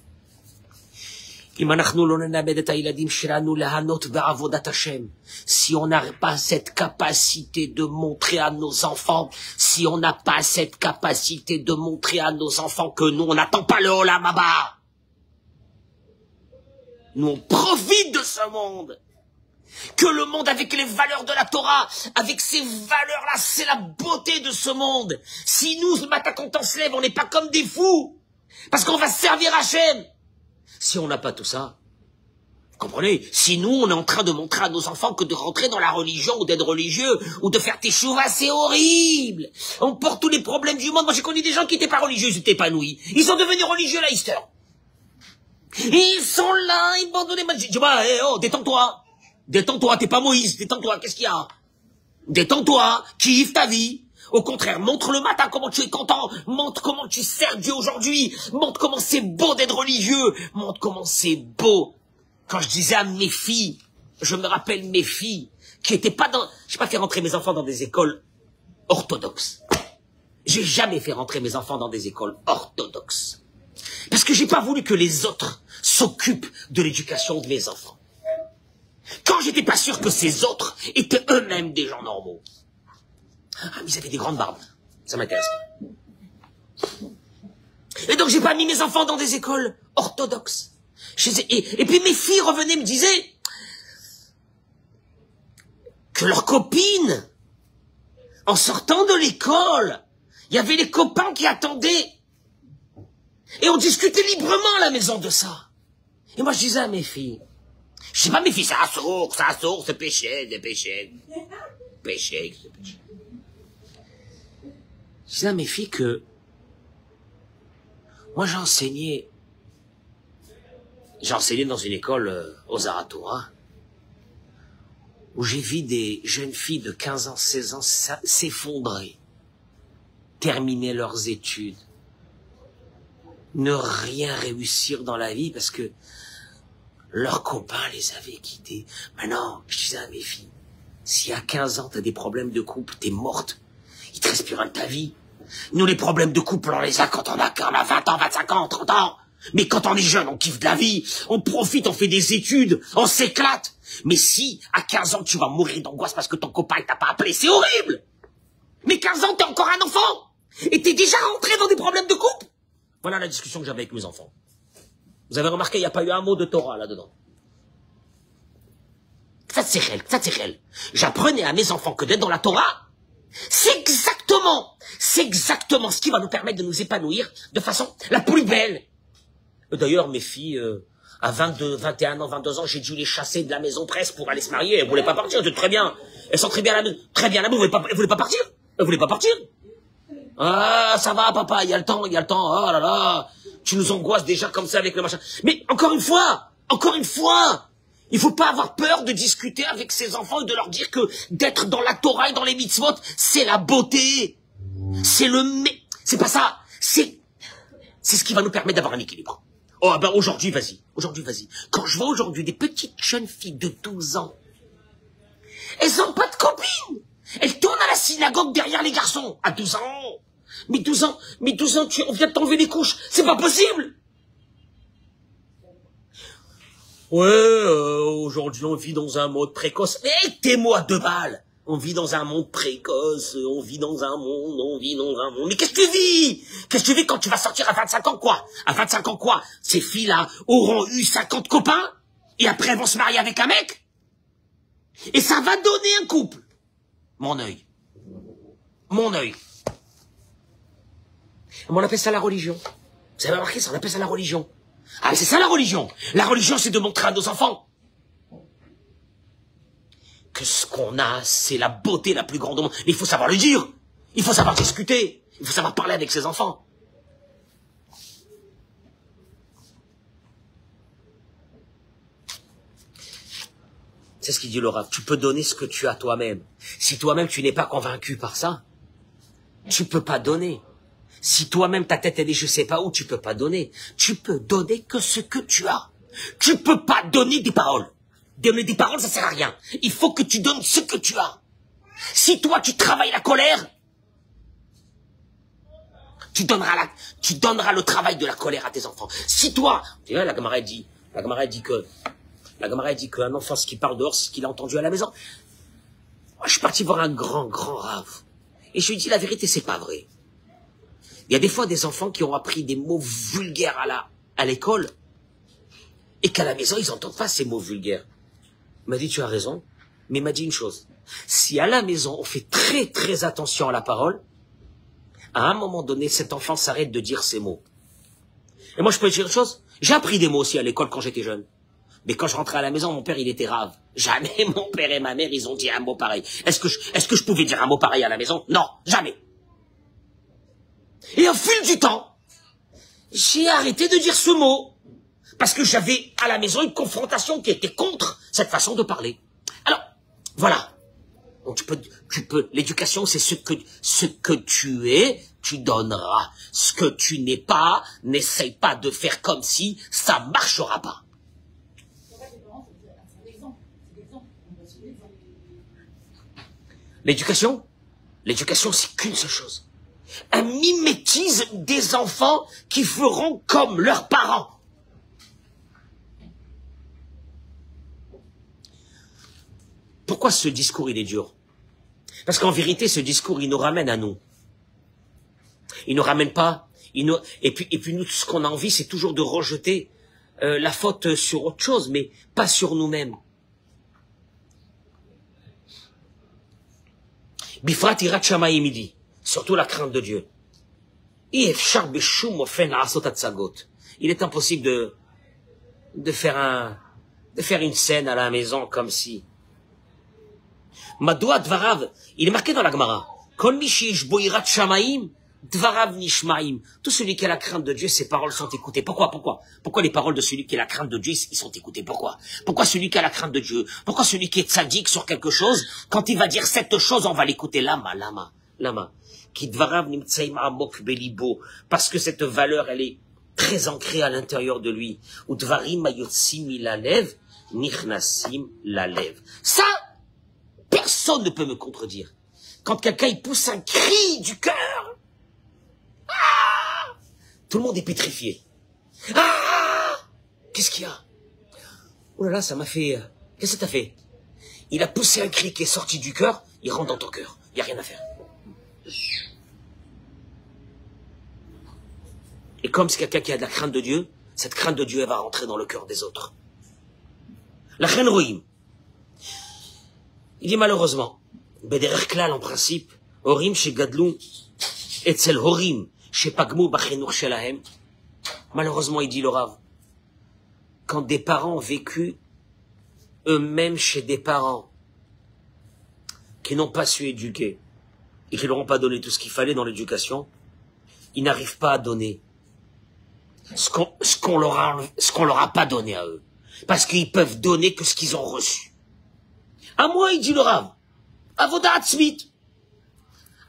Si on n'a pas cette capacité de montrer à nos enfants, que nous, on n'attend pas le Olam Haba. Nous, on profite de ce monde. Que le monde avec les valeurs de la Torah, avec ces valeurs-là, c'est la beauté de ce monde. Si nous, ce matin, quand on se lève, on n'est pas comme des fous. Parce qu'on va servir Hachem. Si on n'a pas tout ça, vous comprenez? Si nous, on est en train de montrer à nos enfants que de rentrer dans la religion ou d'être religieux ou de faire teshuva, c'est horrible. On porte tous les problèmes du monde. Moi, j'ai connu des gens qui n'étaient pas religieux, ils étaient épanouis. Ils sont devenus religieux là, Easter. Ils sont là, ils m'ont donné mal. Je dis, détends-toi. Détends-toi, t'es pas Moïse, détends-toi, qu'est-ce qu'il y a? Détends-toi, kiffe ta vie. Au contraire, montre le matin comment tu es content, montre comment tu sers Dieu aujourd'hui, montre comment c'est beau d'être religieux, montre comment c'est beau. Quand je disais à mes filles, je me rappelle mes filles, qui étaient pas dans... J'ai pas fait rentrer mes enfants dans des écoles orthodoxes. J'ai jamais fait rentrer mes enfants dans des écoles orthodoxes. Parce que j'ai pas voulu que les autres s'occupent de l'éducation de mes enfants. Quand j'étais pas sûr que ces autres étaient eux-mêmes des gens normaux. Ah, mais ils avaient des grandes barbes. Ça m'intéresse pas. Et donc j'ai pas mis mes enfants dans des écoles orthodoxes. Et puis mes filles revenaient me disaient que leurs copines, en sortant de l'école, il y avait les copains qui attendaient Et on discutait librement à la maison de ça. Et moi, je disais à mes filles, je sais pas mes filles, ça sourd, c'est péché, des péchés. Péché, c'est péché. Je disais à mes filles que, moi j'ai enseigné dans une école aux Aratora, où j'ai vu des jeunes filles de 15 ans, 16 ans s'effondrer, terminer leurs études, ne rien réussir dans la vie parce que leurs copains les avaient quittés. Maintenant, je disais à mes filles, si à 15 ans t'as des problèmes de couple, t'es morte, il te reste plus rien de ta vie. Nous, les problèmes de couple, on les a quand on a 20 ans, 25 ans, 30 ans. Mais quand on est jeune, on kiffe de la vie, on profite, on fait des études, on s'éclate. Mais si, à 15 ans, tu vas mourir d'angoisse parce que ton copain t'a pas appelé, c'est horrible. Mais 15 ans, t'es encore un enfant. Et t'es déjà rentré dans des problèmes de couple. Voilà la discussion que j'avais avec mes enfants. Vous avez remarqué, il n'y a pas eu un mot de Torah là-dedans. Ça c'est réel. J'apprenais à mes enfants que d'être dans la Torah, c'est exactement ce qui va nous permettre de nous épanouir de façon la plus belle. D'ailleurs, mes filles, à 22, 21 ans, 22 ans, j'ai dû les chasser de la maison presque pour aller se marier. Elles voulaient pas partir, elles étaient très bien. Elles sont très bien à la maison. Très bien à la maison, elles voulaient pas partir. Elles voulaient pas partir. Ah, ça va, papa, il y a le temps. Oh là là, tu nous angoisses déjà comme ça avec le machin. Mais encore une fois, il faut pas avoir peur de discuter avec ses enfants et de leur dire que d'être dans la Torah et dans les mitzvot, c'est la beauté. C'est pas ça. C'est ce qui va nous permettre d'avoir un équilibre. Oh, ben aujourd'hui, vas-y. Quand je vois aujourd'hui des petites jeunes filles de 12 ans, elles ont pas de copines. Elles tournent à la synagogue derrière les garçons. À 12 ans. Mais 12 ans, on vient de t'enlever les couches. C'est pas possible. Ouais, aujourd'hui on vit dans un monde précoce. Mais tes-moi 2 balles. On vit dans un monde précoce, on vit dans un monde. Mais qu'est-ce que tu vis? Qu'est-ce que tu vis quand tu vas sortir à 25 ans, quoi? À 25 ans, quoi? Ces filles-là auront eu 50 copains, et après elles vont se marier avec un mec? Et ça va donner un couple. Mon œil. On appelle ça la religion. Vous avez remarqué ça? On appelle ça la religion. Ah, mais c'est ça la religion. La religion, c'est de montrer à nos enfants que ce qu'on a, c'est la beauté la plus grande au monde. Mais il faut savoir le dire. Il faut savoir discuter. Il faut savoir parler avec ses enfants. C'est ce qu'il dit le Rav. Tu peux donner ce que tu as toi-même. Si toi-même tu n'es pas convaincu par ça, tu peux pas donner. Si toi-même ta tête elle est je sais pas où, tu peux pas donner. Tu peux donner que ce que tu as. Tu peux pas donner des paroles. Donner des paroles, ça sert à rien. Il faut que tu donnes ce que tu as. Si toi tu travailles la colère, tu donneras le travail de la colère à tes enfants. Si toi, tu vois, la camarade dit qu'un enfant, ce qui parle dehors, c'est ce qu'il a entendu à la maison. Moi, je suis parti voir un grand Rav. Et je lui dis la vérité, c'est pas vrai. Il y a des fois des enfants qui ont appris des mots vulgaires à l'école, et qu'à la maison, ils n'entendent pas ces mots vulgaires. Il m'a dit, tu as raison, mais il m'a dit une chose. Si à la maison, on fait très très attention à la parole, à un moment donné, cet enfant s'arrête de dire ces mots. Et moi, je peux te dire une chose, j'ai appris des mots aussi à l'école quand j'étais jeune. Mais quand je rentrais à la maison, mon père, il était rave. Jamais mon père et ma mère, ils ont dit un mot pareil. Est-ce que je pouvais dire un mot pareil à la maison? Non, jamais. Et au fil du temps, j'ai arrêté de dire ce mot. Parce que j'avais à la maison une confrontation qui était contre cette façon de parler. Alors, voilà. Donc tu peux, l'éducation, c'est ce que tu es, tu donneras. Ce que tu n'es pas, n'essaye pas de faire comme si ça marchera pas. L'éducation, c'est qu'une seule chose. Un mimétisme des enfants qui feront comme leurs parents. Pourquoi ce discours, il est dur? Parce qu'en vérité, ce discours, il nous ramène à nous. Il nous ramène pas. Et puis nous, ce qu'on a envie, c'est toujours de rejeter la faute sur autre chose, mais pas sur nous-mêmes. Bifrat irat shamayim, il dit. Surtout la crainte de Dieu. Il est impossible de faire une scène à la maison comme si. Madoua Dvarav, il est marqué dans la Gemara. Kol mi sheish bo yirat shamayim, Dvarav nishmaim. Tout celui qui a la crainte de Dieu, ses paroles sont écoutées. Pourquoi les paroles de celui qui a la crainte de Dieu, ils sont écoutées? Pourquoi celui qui a la crainte de Dieu? Pourquoi celui qui est tzaddik sur quelque chose, quand il va dire cette chose, on va l'écouter? Lama. Ki Dvarav nimtsaim amok belibo. Parce que cette valeur, elle est très ancrée à l'intérieur de lui. Ou Dvarim ayotsim ilalev, nichnasim lalev. Ça, personne ne peut me contredire. Quand quelqu'un il pousse un cri du cœur, tout le monde est pétrifié. Qu'est-ce qu'il y a? Oh là là, ça m'a fait... Qu'est-ce que ça t'a fait? Il a poussé un cri qui est sorti du cœur, il rentre dans ton cœur. Il n'y a rien à faire. Et comme c'est quelqu'un qui a de la crainte de Dieu, cette crainte de Dieu, elle va rentrer dans le cœur des autres. La reine Rohim. Il dit malheureusement, Bederer Klal en principe, Horim chez Gadlou, Etzel Horim chez Pagmou Bachenur Shelahem. Malheureusement, il dit le Rav, quand des parents ont vécu eux-mêmes chez des parents qui n'ont pas su éduquer et qui leur ont pas donné tout ce qu'il fallait dans l'éducation, ils n'arrivent pas à donner ce qu'on leur a pas donné à eux. Parce qu'ils peuvent donner que ce qu'ils ont reçu. À moi, il dit le Rav, Avoda Atzmit.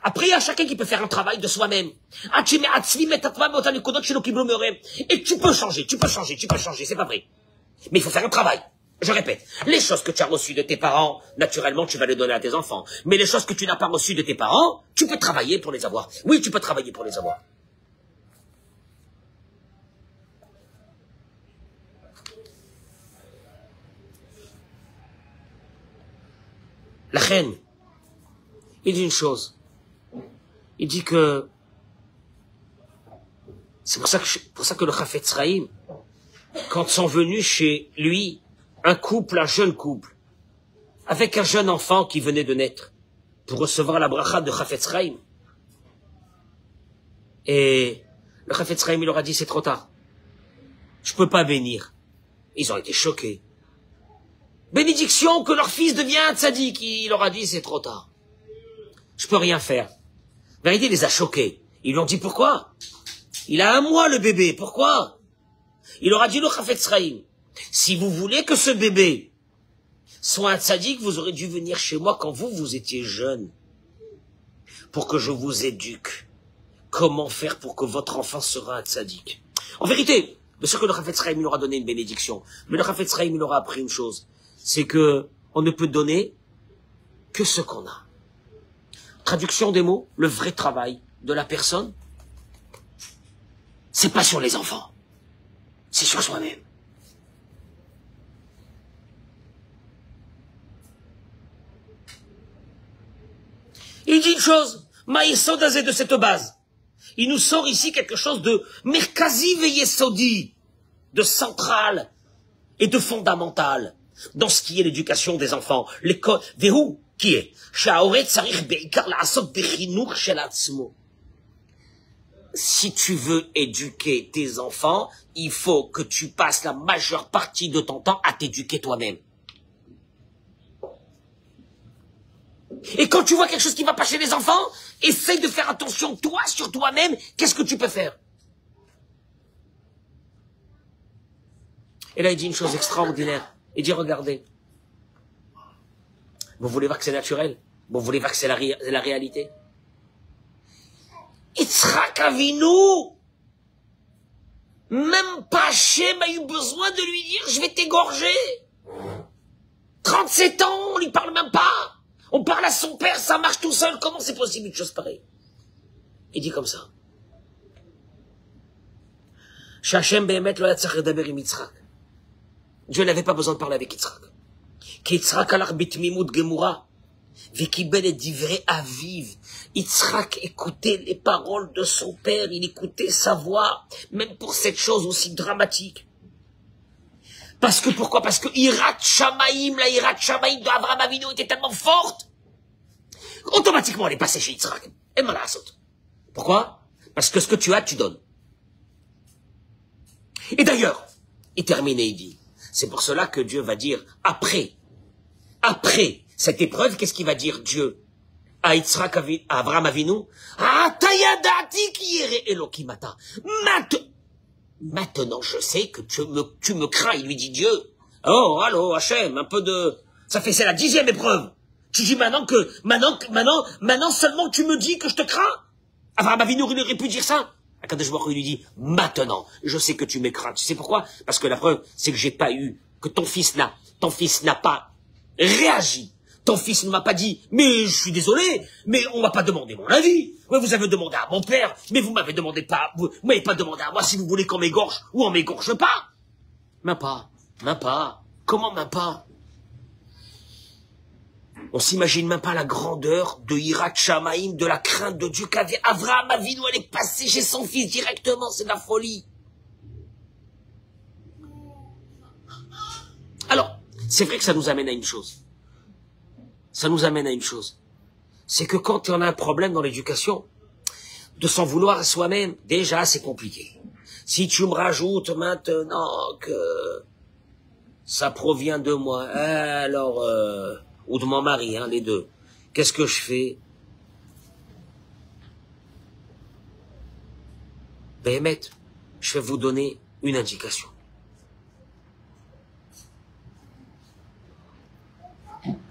Après, il y a chacun qui peut faire un travail de soi-même. Et tu peux changer, c'est pas vrai. Mais il faut faire un travail. Je répète, les choses que tu as reçues de tes parents, naturellement, tu vas les donner à tes enfants. Mais les choses que tu n'as pas reçues de tes parents, tu peux travailler pour les avoir. Oui, tu peux travailler pour les avoir. La reine, il dit une chose. Il dit que c'est pour ça que le Chafetz Chaim, quand sont venus chez lui un jeune couple, avec un jeune enfant qui venait de naître, pour recevoir la bracha de Chafetz Chaim, et le Chafetz Chaim, il leur a dit, c'est trop tard. Je peux pas bénir. Ils ont été choqués. Bénédiction que leur fils devient un tzaddik. Il leur a dit, c'est trop tard. Je peux rien faire. Vérité, il les a choqués. Ils lui ont dit, pourquoi? Il a 1 mois, le bébé. Pourquoi? Il leur a dit, le Chafetz Chaim, si vous voulez que ce bébé soit un tzaddik, vous aurez dû venir chez moi quand vous étiez jeune, pour que je vous éduque. Comment faire pour que votre enfant sera un tzaddik? En vérité, bien sûr que le Chafetz Chaim, il leur a donné une bénédiction. Mais le Chafetz Chaim, il leur a appris une chose. C'est que on ne peut donner que ce qu'on a. Traduction des mots, le vrai travail de la personne, c'est pas sur les enfants, c'est sur soi-même. Il dit une chose, Maïsodazé de cette base. Il nous sort ici quelque chose de Merkazi Veyesodi, de central et de fondamental dans ce qui est l'éducation des enfants. L'école, Vehu, qui est si tu veux éduquer tes enfants, il faut que tu passes la majeure partie de ton temps à t'éduquer toi-même. Et quand tu vois quelque chose qui va pas chez les enfants, essaye de faire attention, toi, sur toi-même, qu'est-ce que tu peux faire? Et là, il dit une chose extraordinaire. Il dit, regardez, vous voulez voir que c'est naturel? Vous voulez voir que c'est la réalité? Yitzhak Avinu, même pas Hachem a eu besoin de lui dire, je vais t'égorger. 37 ans, on lui parle même pas. On parle à son père, ça marche tout seul. Comment c'est possible une chose pareille? Il dit comme ça. Hachem be'emet lo yatzach ledaber im Yitzhak. Dieu n'avait pas besoin de parler avec Yitzhak. Ki Yitzhak alach bitmimut gemura. Vekibel et divrei aviv. Yitzhak écoutait les paroles de son père, il écoutait sa voix, même pour cette chose aussi dramatique. Parce que pourquoi? Parce que Hirat Shamaim, la Hirat Shamaim de Avraham Avinu était tellement forte. Automatiquement, elle est passée chez Yitzhak. Et Malasot. Pourquoi? Parce que ce que tu as, tu donnes. Et d'ailleurs, il termine et il dit, c'est pour cela que Dieu va dire, après cette épreuve, qu'est-ce qu'il va dire Dieu à Yitzhak, à Abraham Avinu? Maintenant, je sais que tu me crains. Il lui dit Dieu. Oh, allô, Hachem, un peu de... c'est la 10e épreuve. Tu dis maintenant seulement tu me dis que je te crains? Abraham Avinu, il aurait pu dire ça. Akadosh Baruch Hu lui dit, maintenant, je sais que tu me crains. Tu sais pourquoi? Parce que la preuve, c'est que ton fils n'a pas réagi. Ton fils ne m'a pas dit, mais je suis désolé, mais on m'a pas demandé mon avis. Ouais, vous avez demandé à mon père, mais vous m'avez pas demandé à moi si vous voulez qu'on m'égorge ou on m'égorge pas. Même pas. Comment même pas? On s'imagine même pas la grandeur de Hirat Shamaim, de la crainte de Dieu qu'avait Avraham Avinu. Elle est passée chez son fils directement, c'est de la folie. Alors, c'est vrai que ça nous amène à une chose. C'est que quand on a un problème dans l'éducation, de s'en vouloir à soi-même, déjà c'est compliqué. Si tu me rajoutes maintenant que ça provient de moi, alors, ou de mon mari, les deux, qu'est-ce que je fais? Béhémet, je vais vous donner une indication.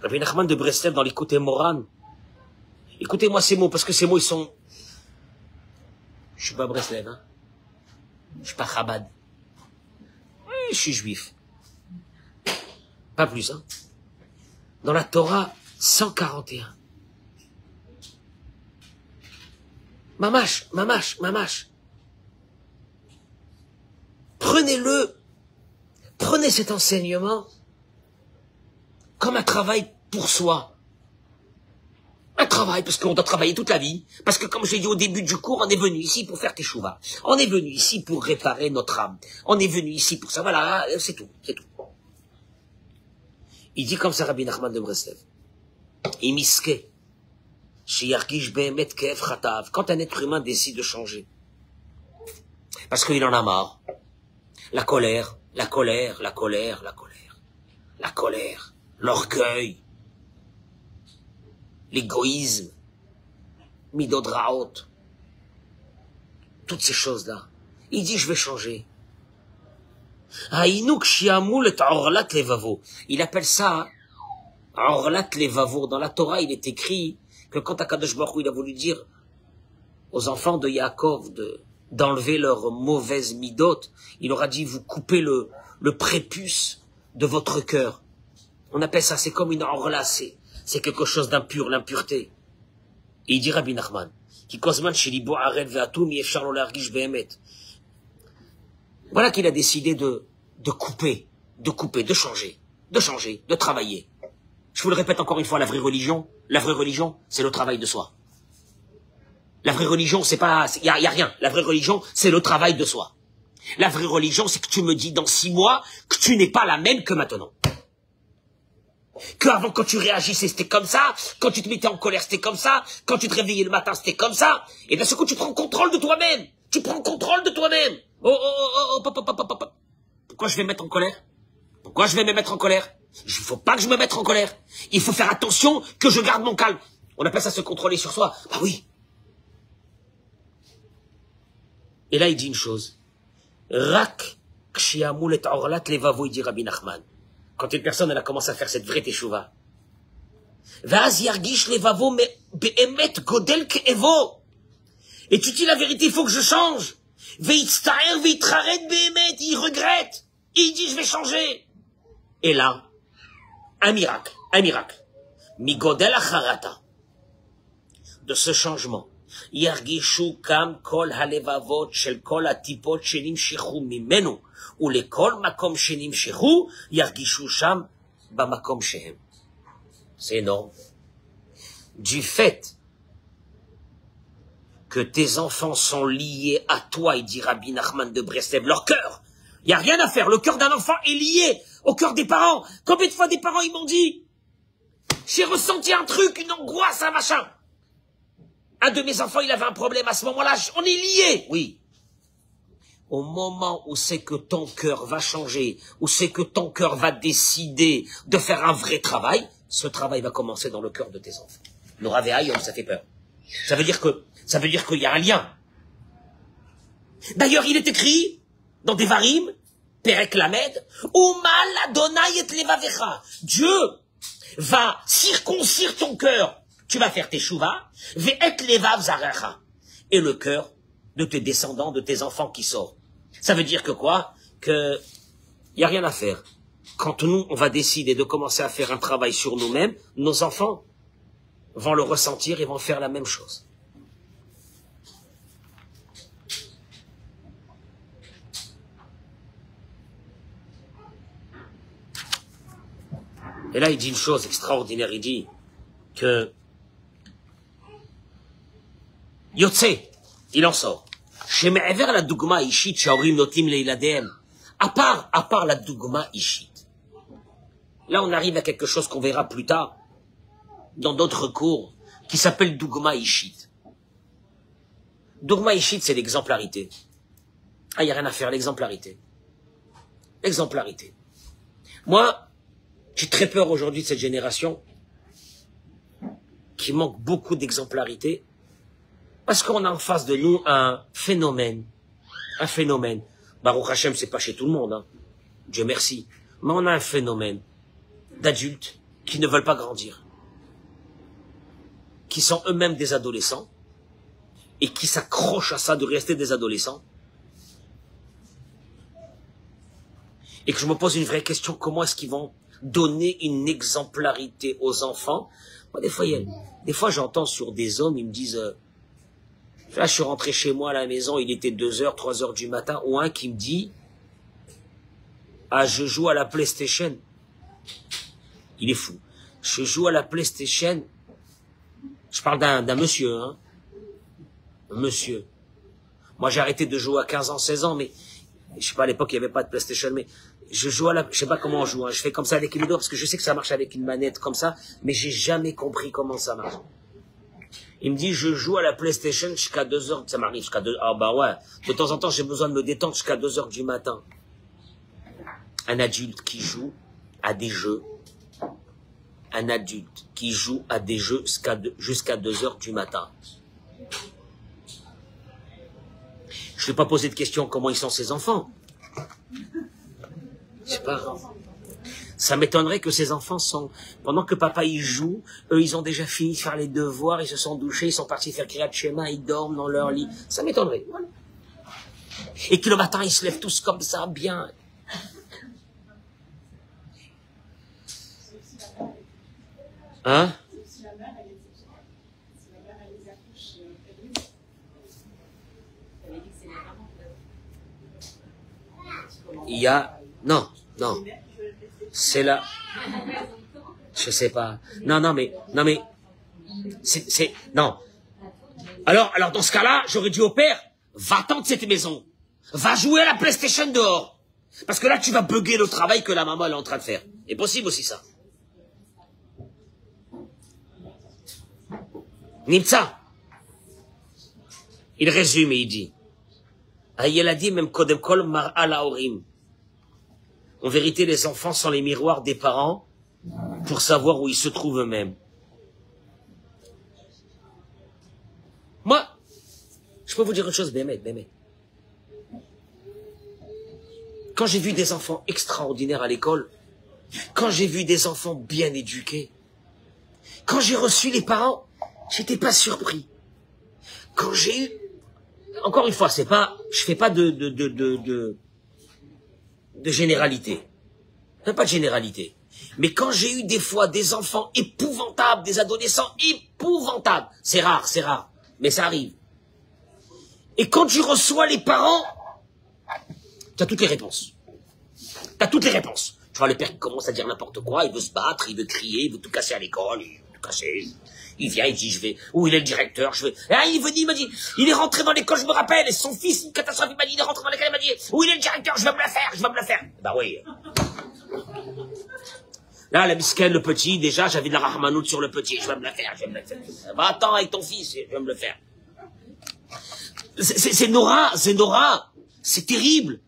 Rabbi Nachman de Breslev dans l'écoute Moran. Écoutez-moi ces mots, parce que ces mots, ils sont... Je suis pas Breslev, hein. Je suis pas Chabad. Oui, je suis juif. Pas plus, hein. Dans la Torah 141. Mamash. Prenez cet enseignement comme un travail pour soi. Un travail, parce qu'on doit travailler toute la vie. Parce que, comme je l'ai dit au début du cours, on est venu ici pour faire teshuva. On est venu ici pour réparer notre âme. On est venu ici pour ça. Voilà, c'est tout. Il dit comme ça, Rabbi Nachman de Breslev. Imiske, sheyargish behemet ke'ev chatav. Quand un être humain décide de changer, parce qu'il en a marre, la colère, l'orgueil, l'égoïsme, midodraot, toutes ces choses-là. Il dit, je vais changer. Il appelle ça Orlat Levavo. Dans la Torah, il est écrit que quand Akadosh Baruch Hu, il a voulu dire aux enfants de Yaakov d'enlever leur mauvaise midot, il aura dit, vous coupez le prépuce de votre cœur. On appelle ça, c'est comme une orla, c'est quelque chose d'impur, l'impureté. Et il dit Rabbi Nachman, voilà qu'il a décidé de couper, de changer, de travailler. Je vous le répète encore une fois, la vraie religion, c'est le travail de soi. La vraie religion, c'est pas, y a rien. La vraie religion, c'est le travail de soi. La vraie religion, c'est que tu me dis dans 6 mois que tu n'es pas la même que maintenant. Qu'avant, quand tu réagissais, c'était comme ça. Quand tu te mettais en colère, c'était comme ça. Quand tu te réveillais le matin, c'était comme ça. Et d'un seul coup, tu prends contrôle de toi-même. Pourquoi je vais me mettre en colère? Il faut pas que je me mette en colère. Il faut faire attention que je garde mon calme. On appelle ça se contrôler sur soi. Ah oui. Et là, il dit une chose. Rak kshiamul et orlat levavo, il dit Rabbi Nachman. Quand une personne, elle a commencé à faire cette vraie teshuva. Vaz yargish levavo me be'emet godel ke'evo. Et tu dis la vérité, il faut que je change. Veitztaer veitraret be'emet. Il regrette. Il dit, je vais changer. Et là, un miracle. Migodel acharata. De ce changement. Yargishu kam kol halevavot shel kol atipot shenimshechu mimenu. Ou les kol makom shenimshechu yargishu sham bamakom shehem. C'est énorme. Du fait que tes enfants sont liés à toi, il dit Rabbi Nachman de Breslev, leur cœur. Il n'y a rien à faire. Le cœur d'un enfant est lié au cœur des parents. Combien de fois des parents, ils m'ont dit, j'ai ressenti un truc, une angoisse, un machin. Un de mes enfants, il avait un problème. À ce moment-là, on est liés. Oui. Au moment où c'est que ton cœur va changer, où c'est que ton cœur va décider de faire un vrai travail, ce travail va commencer dans le cœur de tes enfants. Le Ravéaïom, ça fait peur. Ça veut dire qu'il y a un lien. D'ailleurs, il est écrit dans Devarim, Perek Lamed, Umal Adonai et levavecha. Dieu va circoncire ton cœur. Tu vas faire tes shuvah, ve'et levav zarecha. Et le cœur de tes descendants, de tes enfants qui sortent. Ça veut dire que quoi? Que il y a rien à faire. Quand nous, on va décider de commencer à faire un travail sur nous-mêmes, nos enfants vont le ressentir et vont faire la même chose. Et là, il dit une chose extraordinaire, il dit que Yotse, il en sort. Chez Me'ever la dougma ishit, shaorim notim leiladem. À part la dougma ishit. Là, on arrive à quelque chose qu'on verra plus tard, dans d'autres cours, qui s'appelle dougma ishit. Dougma ishit, c'est l'exemplarité. Ah, il n'y a rien à faire, l'exemplarité. L'exemplarité. Moi, j'ai très peur aujourd'hui de cette génération qui manque beaucoup d'exemplarité parce qu'on a en face de nous un phénomène. Un phénomène. Baruch Hashem, c'est pas chez tout le monde, hein. Dieu merci. Mais on a un phénomène d'adultes qui ne veulent pas grandir, qui sont eux-mêmes des adolescents et qui s'accrochent à ça de rester des adolescents. Et que je me pose une vraie question, comment est-ce qu'ils vont donner une exemplarité aux enfants? Moi, des fois, j'entends sur des hommes, ils me disent, là, je suis rentré chez moi à la maison, il était 2h, 3h du matin, ou un qui me dit, ah, je joue à la PlayStation. Il est fou. Je joue à la PlayStation. Je parle d'un monsieur, hein. Un monsieur. Moi, j'ai arrêté de jouer à 15 ans, 16 ans, mais, je sais pas, à l'époque, il n'y avait pas de PlayStation, mais je joue je sais pas comment on joue, hein. Je fais comme ça avec les doigts, parce que je sais que ça marche avec une manette comme ça, mais j'ai jamais compris comment ça marche. Il me dit, je joue à la PlayStation jusqu'à 2h, ça m'arrive jusqu'à 2h, ah bah ouais, de temps en temps, j'ai besoin de me détendre jusqu'à 2h du matin. Un adulte qui joue à des jeux, un adulte qui joue à des jeux jusqu'à 2h du matin. Je ne vais pas poser de question comment ils sont ces enfants. Je sais pas. Ça m'étonnerait que ces enfants sont... Pendant que papa y joue, eux, ils ont déjà fini de faire les devoirs, ils se sont douchés, ils sont partis faire Kriyat Shema, ils dorment dans leur lit. Ça m'étonnerait. Voilà. Et que le matin, ils se lèvent tous comme ça, bien. Hein? Il y a... Non. C'est là... Je sais pas. Non, mais... Non. Alors, dans ce cas-là, j'aurais dit au père, va-t'en de cette maison. Va jouer à la PlayStation dehors. Parce que là, tu vas bugger le travail que la maman elle est en train de faire. C'est possible aussi, ça. Nimtza. Il résume et il dit, Ayeladim même kodem kol mar'a laorim. En vérité, les enfants sont les miroirs des parents pour savoir où ils se trouvent eux-mêmes. Moi, je peux vous dire une chose, Bémet. Quand j'ai vu des enfants extraordinaires à l'école, quand j'ai vu des enfants bien éduqués, quand j'ai reçu les parents, j'étais pas surpris. Quand j'ai eu, encore une fois, je fais pas de généralité. Pas de généralité. Mais quand j'ai eu des fois des enfants épouvantables, des adolescents épouvantables, c'est rare, mais ça arrive. Et quand tu reçois les parents, tu as toutes les réponses. Tu vois le père qui commence à dire n'importe quoi, il veut se battre, il veut crier, il veut tout casser à l'école, il veut tout casser. Il vient, il dit, je vais, où il est le directeur, je vais, ah, il m'a dit, il est rentré dans l'école, je me rappelle, et son fils, une catastrophe, il m'a dit, il est rentré dans l'école, il m'a dit, où il est le directeur, je vais me la faire. Bah oui. Là, la bisquenne, le petit, déjà, j'avais de la rahmanout sur le petit. Je vais me la faire, je vais me la faire. Bah, attends, avec ton fils, je vais me le faire. C'est Nora, c'est terrible.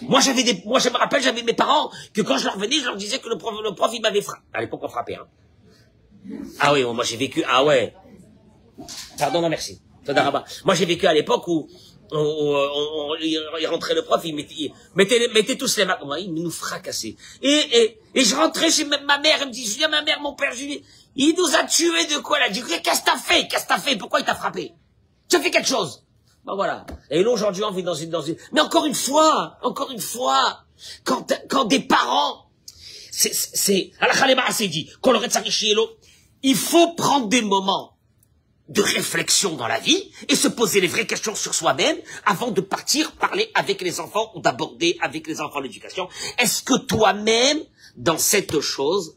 Moi, je me rappelle, j'avais mes parents, que quand je leur venais, je leur disais que le prof, il m'avait frappé. À l'époque, on frappait, hein. Ah oui, moi, j'ai vécu, ah ouais. Pardon, non, merci. Moi, j'ai vécu à l'époque où, il rentrait le prof, il mettait tous les mains, il nous fracassait. Et je rentrais chez ma mère, elle me dit, Julien, ma mère, mon père, Julien, il nous a tués de quoi, là? Je dis, qu'est-ce que t'as fait? Pourquoi il t'a frappé? Tu as fait quelque chose? Ben voilà. Et là, aujourd'hui, on vit dans une... Mais encore une fois, quand des parents, c'est dit, il faut prendre des moments de réflexion dans la vie et se poser les vraies questions sur soi-même avant de partir parler avec les enfants ou d'aborder avec les enfants l'éducation. Est-ce que toi-même, dans cette chose,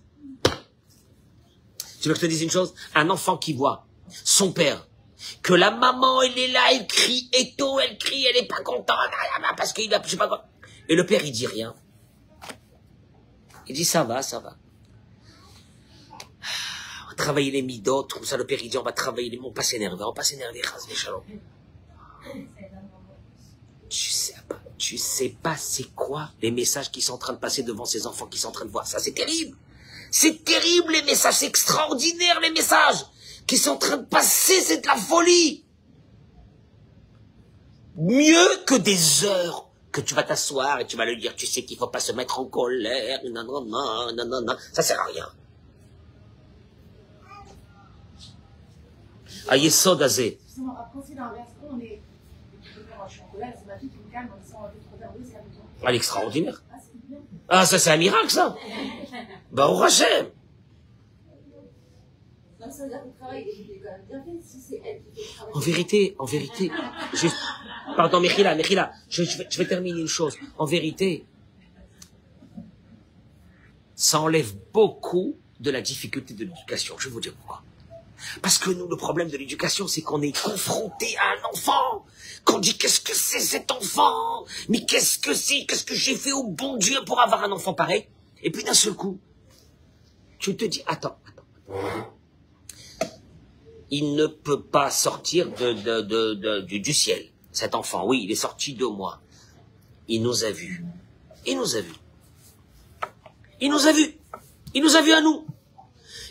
tu veux que je te dise une chose? Un enfant qui voit son père, que la maman, elle est là, elle crie, elle crie, elle est pas contente, parce qu'il a, je sais pas quoi. Et le père, il dit rien. Il dit, ça va. On va travailler les midotes, comme ça, le père, il dit, on va travailler les, on va pas s'énerver, shalom. Tu sais pas c'est quoi les messages qui sont en train de passer devant ces enfants qui sont en train de voir ça, c'est terrible. C'est terrible, les messages, c'est extraordinaire, les messages qui sont en train de passer, c'est de la folie. Mieux que des heures que tu vas t'asseoir et tu vas lui dire, tu sais qu'il faut pas se mettre en colère, non, ça sert à rien. Ayesod azé. À l'extraordinaire. Ah, ça c'est un miracle, ça. Baruch Hashem. En vérité, pardon, Mechila, je vais terminer une chose. En vérité, ça enlève beaucoup de la difficulté de l'éducation. Je vais vous dire pourquoi. Parce que nous, le problème de l'éducation, c'est qu'on est confronté à un enfant. Qu'on dit, qu'est-ce que c'est cet enfant? Mais qu'est-ce que j'ai fait au bon Dieu pour avoir un enfant pareil? Et puis d'un seul coup, tu te dis, attends. Il ne peut pas sortir du ciel. Cet enfant, oui, il est sorti de moi. Il nous a vus. Il nous a vus à nous.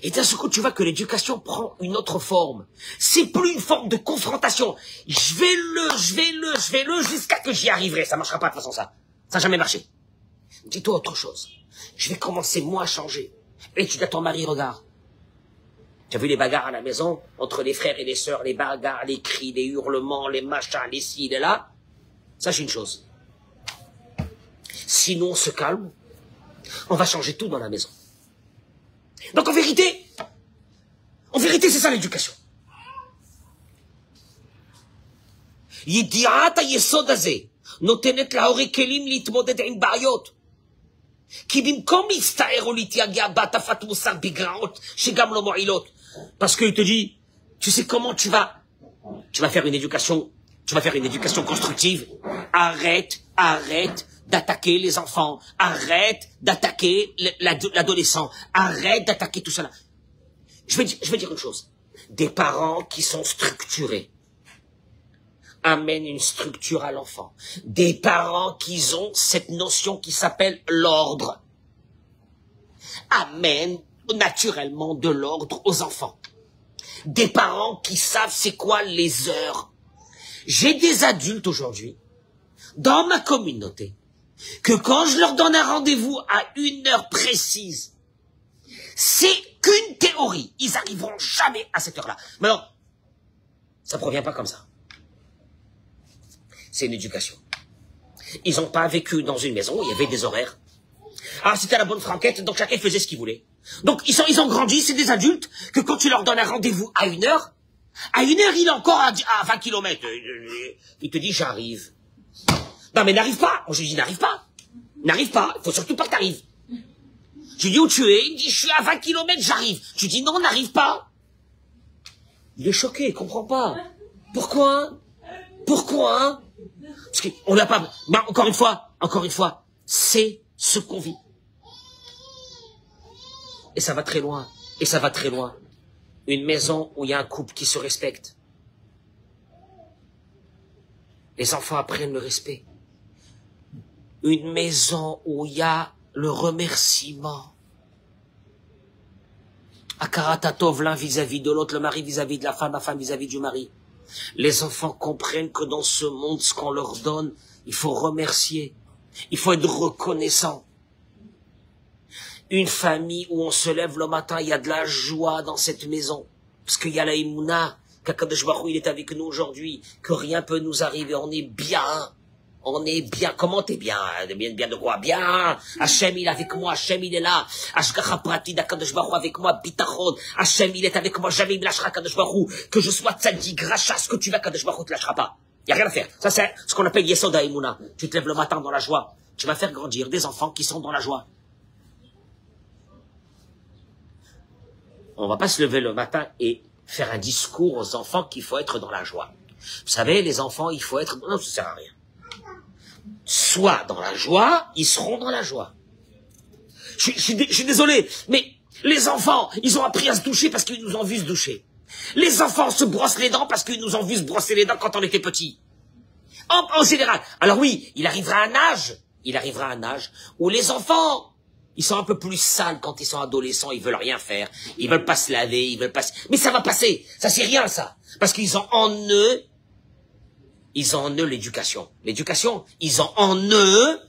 Et d'un seul coup, tu vois que l'éducation prend une autre forme. C'est plus une forme de confrontation. Je vais le, jusqu'à que j'y arriverai. Ça marchera pas de toute façon, ça. Ça n'a jamais marché. Dis-toi autre chose. Je vais commencer, moi, à changer. Et tu dis à ton mari, regarde. Tu as vu les bagarres à la maison, entre les frères et les sœurs, les bagarres, les cris, les hurlements, les machins, les ci, les là. Sache une chose. Sinon, on se calme. On va changer tout dans la maison. Donc en vérité, c'est ça l'éducation. ידיעת היסוד הזה נותנת להורי כלים להתמודד עם בעיות. כי במקום להסתער או להתייגע בהטפת מוסר בגרעות שגם לא מועילות. Parce qu'il te dit, tu sais comment tu vas faire une éducation constructive. Arrête d'attaquer les enfants, arrête d'attaquer l'adolescent, arrête d'attaquer tout cela. Je vais dire une chose. Des parents qui sont structurés amènent une structure à l'enfant. Des parents qui ont cette notion qui s'appelle l'ordre amènent naturellement de l'ordre aux enfants. Des parents qui savent c'est quoi les heures. J'ai des adultes aujourd'hui, dans ma communauté, que quand je leur donne un rendez-vous à une heure précise, c'est qu'une théorie. Ils n'arriveront jamais à cette heure-là. Mais non, ça ne provient pas comme ça. C'est une éducation. Ils n'ont pas vécu dans une maison où il y avait des horaires. Ah, c'était la bonne franquette, donc chacun faisait ce qu'il voulait. Donc ils ont grandi, c'est des adultes, que quand tu leur donnes un rendez-vous à une heure, il est encore à 20 km. Il te dit, j'arrive. Non, mais n'arrive pas. Je lui dis, n'arrive pas. N'arrive pas. Il faut surtout pas que t'arrives. Je lui dis, où tu es? Il me dit, je suis à 20 km, j'arrive. Je lui dis, non, n'arrive pas. Il est choqué, il comprend pas. Pourquoi? Parce qu'on n'a pas... Mais encore une fois, c'est ce qu'on vit. Et ça va très loin. Et ça va très loin. Une maison où il y a un couple qui se respecte. Les enfants apprennent le respect. Une maison où il y a le remerciement. Akaratatov, l'un vis-à-vis de l'autre, le mari vis-à-vis de la femme vis-à-vis du mari. Les enfants comprennent que dans ce monde, ce qu'on leur donne, il faut remercier. Il faut être reconnaissant. Une famille où on se lève le matin, il y a de la joie dans cette maison. Parce qu'il y a la Emouna, qu'Akadosh Baruch Hu, il est avec nous aujourd'hui, que rien peut nous arriver, on est bien. On est bien. Comment t'es bien? Bien de quoi? Bien. Hachem, il est avec moi. Hachem, il est là. Ashgacha prati d'Akadosh Baruch Hu avec moi. Bitachon. Hachem, il est avec moi. Jamais il me lâchera, Akadosh Baruch Hu. Que je sois tzaddik, rachat, ce que tu veux, Akadosh Baruch Hu te lâchera pas. Il y a rien à faire. Ça, c'est ce qu'on appelle Yesod HaEmuna. Tu te lèves le matin dans la joie. Tu vas faire grandir des enfants qui sont dans la joie. On va pas se lever le matin et faire un discours aux enfants qu'il faut être dans la joie. Vous savez, les enfants, il faut être... Non, ça sert à rien. Soit dans la joie, ils seront dans la joie. Je suis désolé, mais les enfants, ils ont appris à se doucher parce qu'ils nous ont vu se doucher. Les enfants se brossent les dents parce qu'ils nous ont vu se brosser les dents quand on était petits. En général. Alors oui, il arrivera un âge où les enfants, ils sont un peu plus sales quand ils sont adolescents, ils veulent rien faire, ils veulent pas se laver, ils veulent pas... Mais ça va passer, ça c'est rien ça. Parce qu'ils ont en eux l'éducation. L'éducation, ils ont en eux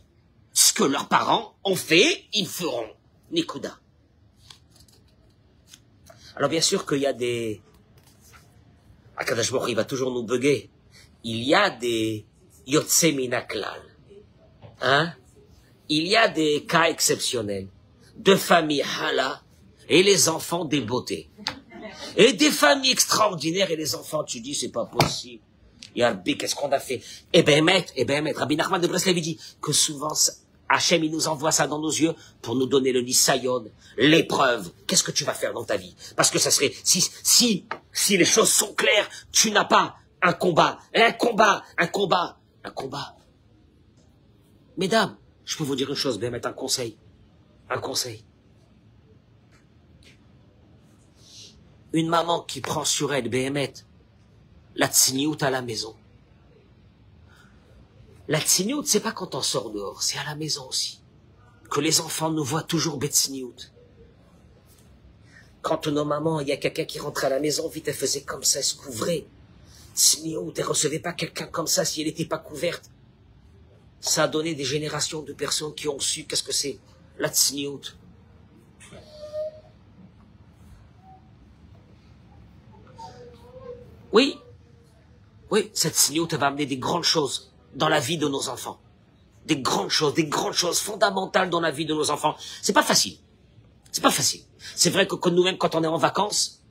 ce que leurs parents ont fait, ils feront. Nikuda. Alors bien sûr qu'il y a des... Akadosh Baruch Hu, il va toujours nous bugger. Il y a des Yotse Minaklal. Hein? Il y a des cas exceptionnels de familles hala et les enfants des beautés. Et des familles extraordinaires et les enfants, tu dis, c'est pas possible. Yalbi, qu'est-ce qu'on a fait? Eh ben, maître, Rabbi Nachman de Breslev dit que souvent, Hachem, il nous envoie ça dans nos yeux pour nous donner le nisayon, l'épreuve. Qu'est-ce que tu vas faire dans ta vie? Parce que ça serait, si les choses sont claires, tu n'as pas un combat. Mesdames, je peux vous dire une chose, Bémet, un conseil. Une maman qui prend sur elle, Bémet, la tsiniout à la maison. La tsiniout, c'est pas quand on sort dehors, c'est à la maison aussi. Que les enfants nous voient toujours betsiniout. Quand nos mamans, il y a quelqu'un qui rentrait à la maison, vite, elle faisait comme ça, elle se couvrait. Tsiniout, elle recevait pas quelqu'un comme ça si elle n'était pas couverte. Ça a donné des générations de personnes qui ont su qu'est-ce que c'est, la tsiniout. Oui, cette tsiniout va amener des grandes choses dans la vie de nos enfants. Des grandes choses fondamentales dans la vie de nos enfants. C'est pas facile. C'est vrai que nous-mêmes, quand on est en vacances,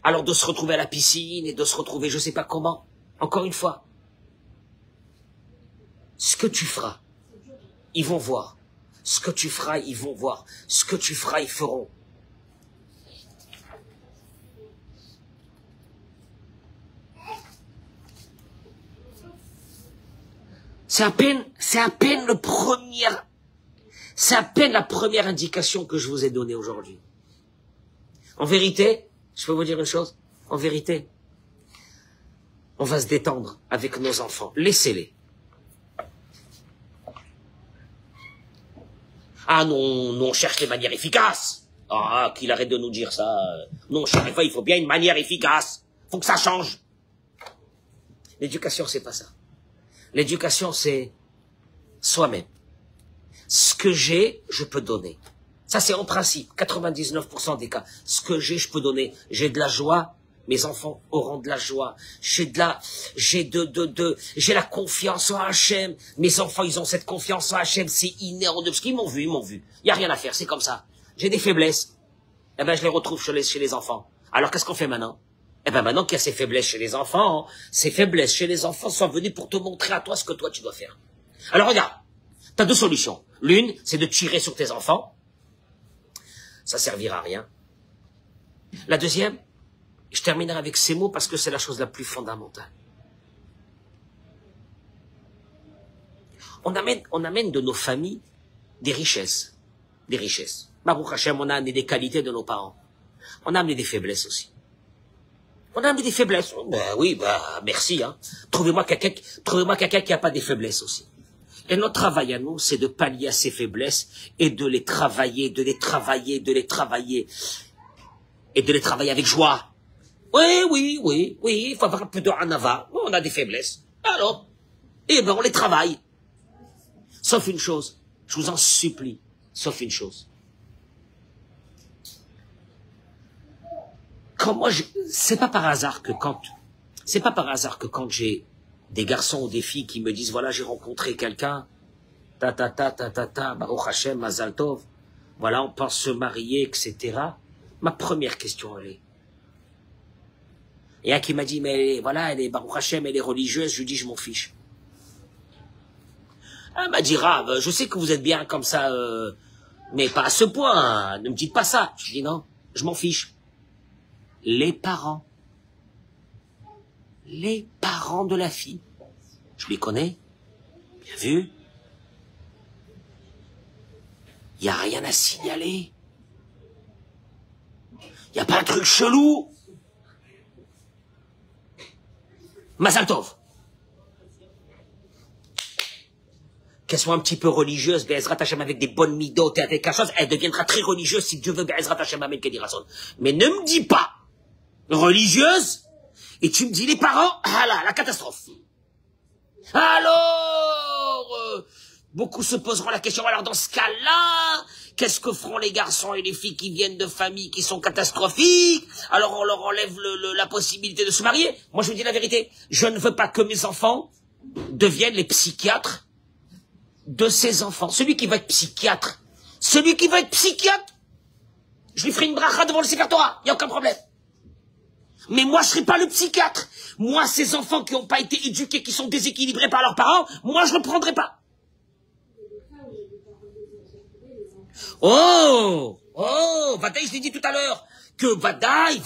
alors de se retrouver à la piscine et de se retrouver je sais pas comment, encore une fois, ce que tu feras, ils vont voir. Ce que tu feras, ils vont voir. Ce que tu feras, ils feront. C'est à peine la première indication que je vous ai donnée aujourd'hui. En vérité, je peux vous dire une chose, en vérité, on va se détendre avec nos enfants. Laissez-les. Ah non, on cherche les manières efficaces. Ah, qu'il arrête de nous dire ça. Non, chaque fois, il faut bien une manière efficace. Faut que ça change. L'éducation, c'est pas ça. L'éducation, c'est soi-même. Ce que j'ai, je peux donner. Ça, c'est en principe, 99% des cas. Ce que j'ai, je peux donner. J'ai de la joie, mes enfants auront de la joie. J'ai la confiance en Hachem. Mes enfants, ils ont cette confiance en Hachem. C'est inhérent de ce qu'ils m'ont vu. Il n'y a rien à faire, c'est comme ça. J'ai des faiblesses. Eh ben, je les retrouve chez les enfants. Alors, qu'est-ce qu'on fait maintenant? Eh ben, maintenant qu'il y a ces faiblesses chez les enfants, ces faiblesses chez les enfants sont venues pour te montrer à toi ce que toi tu dois faire. Alors, regarde. T'as deux solutions. L'une, c'est de tirer sur tes enfants. Ça servira à rien. La deuxième, je terminerai avec ces mots parce que c'est la chose la plus fondamentale. On amène de nos familles des richesses. Baruch Hashem, on a amené des qualités de nos parents. On a amené des faiblesses aussi. On a amené des faiblesses. Ben oui, merci. Hein. Trouvez-moi quelqu'un qui n'a pas des faiblesses aussi. Et notre travail à nous, c'est de pallier à ces faiblesses et de les travailler, de les travailler avec joie. Oui, il faut avoir un peu de hanava. On a des faiblesses. Alors, on les travaille. Sauf une chose, je vous en supplie, sauf une chose. C'est pas par hasard que quand j'ai des garçons ou des filles qui me disent, voilà, j'ai rencontré quelqu'un, Baruch Hashem, Mazal Tov, voilà, on pense se marier, etc. Ma première question, elle est, il y a un qui m'a dit, mais voilà, elle est Baruch Hashem, elle est religieuse, je lui dis, je m'en fiche. Elle m'a dit, Rav, je sais que vous êtes bien comme ça, mais pas à ce point, hein, ne me dites pas ça. Je dis, non, je m'en fiche. Les parents de la fille, je les connais, bien vu. Il n'y a rien à signaler. Il n'y a pas un truc chelou. Mazal Tov. Qu'elle soit un petit peu religieuse, Be'ezrat Hashem avec des bonnes midotes et avec quelque chose, elle deviendra très religieuse si Dieu veut, Be'ezrat Hashem Amen Kedirasson. Mais ne me dis pas religieuse, et tu me dis les parents, ah là, la catastrophe. Alors, beaucoup se poseront la question, alors dans ce cas-là, qu'est-ce que feront les garçons et les filles qui viennent de familles qui sont catastrophiques? Alors on leur enlève la possibilité de se marier. Moi je vous dis la vérité, je ne veux pas que mes enfants deviennent les psychiatres de ces enfants. Celui qui va être psychiatre, je lui ferai une bracha devant le Sefer Torah, il n'y a aucun problème. Mais moi, je ne serai pas le psychiatre. Moi, ces enfants qui n'ont pas été éduqués, qui sont déséquilibrés par leurs parents, moi, je ne le prendrai pas. Vadaï, je l'ai dit tout à l'heure, que Vadaï,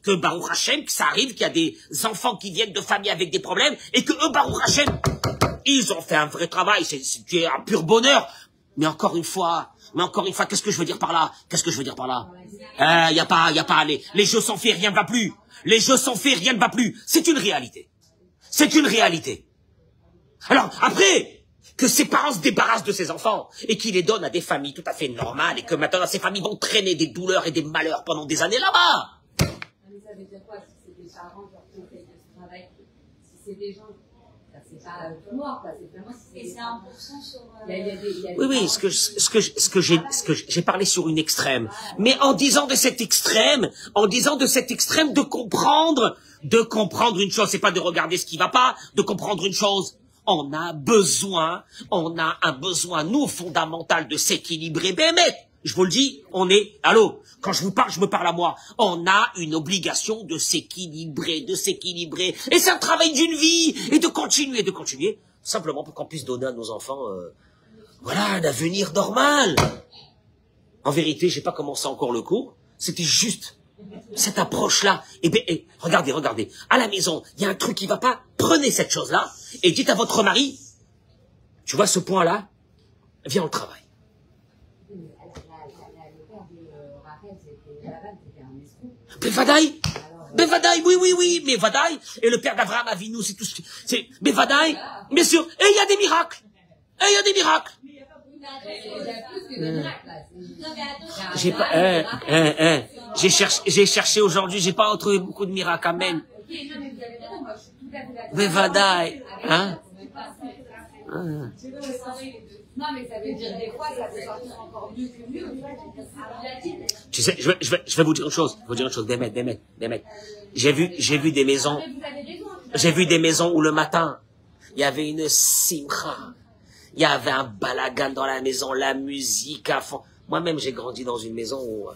que Baruch Hashem, que ça arrive qu'il y a des enfants qui viennent de familles avec des problèmes, et que eux, Baruch Hashem, ils ont fait un vrai travail, c'est un pur bonheur. Mais encore une fois, qu'est-ce que je veux dire par là? Y a pas, les jeux sont faits, rien ne va plus. C'est une réalité. Alors, après, que ses parents se débarrassent de ses enfants, et qu'ils les donnent à des familles tout à fait normales, et que maintenant, ces familles vont traîner des douleurs et des malheurs pendant des années là-bas. Mais ça veut dire quoi, si c'est des parents qui ont fait ce travail, si c'est des gens, c'est pas tout noir, c'est vraiment si c'est 1% sur... Oui, ce que j'ai parlé sur une extrême. Mais en disant de cet extrême, de comprendre une chose, c'est pas de regarder ce qui va pas, de comprendre une chose. On a un besoin, nous, fondamental de s'équilibrer. Bémet, je vous le dis, quand je vous parle, je me parle à moi. On a une obligation de s'équilibrer. Et c'est un travail d'une vie, et de continuer, simplement pour qu'on puisse donner à nos enfants, un avenir normal. En vérité, j'ai pas commencé encore le cours, c'était juste cette approche-là. Et regardez, à la maison, il y a un truc qui va pas, prenez cette chose-là, et dites à votre mari, tu vois ce point-là, viens au travail. Bevadaï, oui, mais Vadaï, et le père d'Abraham Avinu, c'est tout ce que, c'est, Bevadaï, bien sûr, et il y a des miracles. J'ai cherché aujourd'hui, j'ai pas trouvé beaucoup de miracles, amen. Bevadaï, hein? Non, mais ça veut dire des fois, ça peut sortir encore mieux que mieux. Tu sais, je vais vous dire une chose. Bémet. J'ai vu des maisons. J'ai vu des maisons où le matin, il y avait une simcha. Il y avait un balagan dans la maison, la musique à fond. Moi-même, j'ai grandi dans une maison où,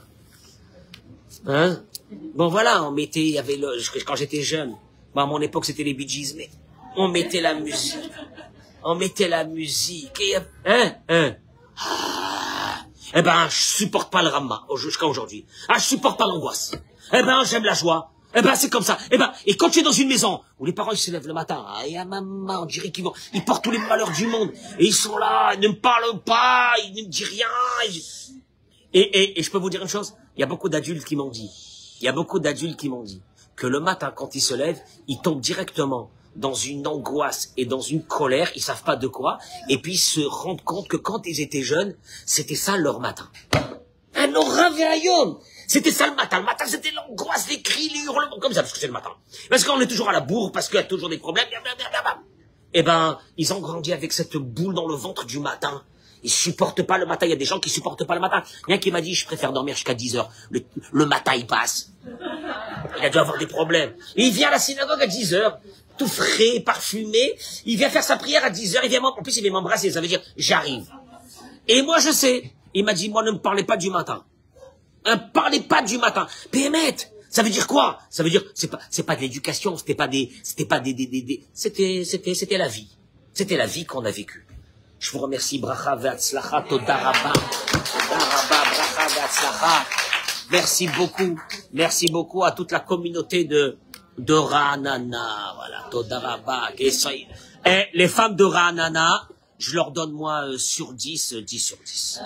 bon voilà, on mettait, il y avait quand j'étais jeune, à mon époque, c'était les Bee Gees, mais on mettait la musique. Et, je supporte pas le Rama jusqu'à aujourd'hui. Je supporte pas l'angoisse. J'aime la joie. Eh ben, c'est comme ça. Eh ben, et quand tu es dans une maison où les parents ils se lèvent le matin, ah, et à maman, on dirait ils portent tous les malheurs du monde, et ils sont là, ils ne me parlent pas, ils ne me disent rien. Et je peux vous dire une chose, il y a beaucoup d'adultes qui m'ont dit, que le matin, quand ils se lèvent, ils tombent directement dans une angoisse et dans une colère, ils savent pas de quoi, et puis ils se rendent compte que quand ils étaient jeunes, c'était ça leur matin. Un oraviayom. C'était ça le matin. Le matin, c'était l'angoisse, les cris, les hurlements, comme ça, parce que c'est le matin. Parce qu'on est toujours à la bourre, parce qu'il y a toujours des problèmes, blablabla. Eh ben, ils ont grandi avec cette boule dans le ventre du matin. Ils supportent pas le matin. Il y a des gens qui supportent pas le matin. Il y en a qui m'a dit, je préfère dormir jusqu'à 10 heures. Le matin, il passe. Il a dû avoir des problèmes. Et il vient à la synagogue à 10 heures, tout frais, parfumé. Il vient faire sa prière à 10 heures. En plus, il vient m'embrasser. Ça veut dire, j'arrive. Et moi, je sais. Il m'a dit, moi, ne me parlez pas du matin. Ne parlez pas du matin. Pémet, ça veut dire quoi? Ça veut dire, c'est pas de l'éducation, c'était la vie. C'était la vie qu'on a vécue. Je vous remercie, bracha ve'atzlacha, toda rabba, bracha ve'atzlacha. Merci beaucoup à toute la communauté de Ra'anana, voilà, toda rabba. Et les femmes de Ra'anana, je leur donne moi sur 10, 10 sur 10.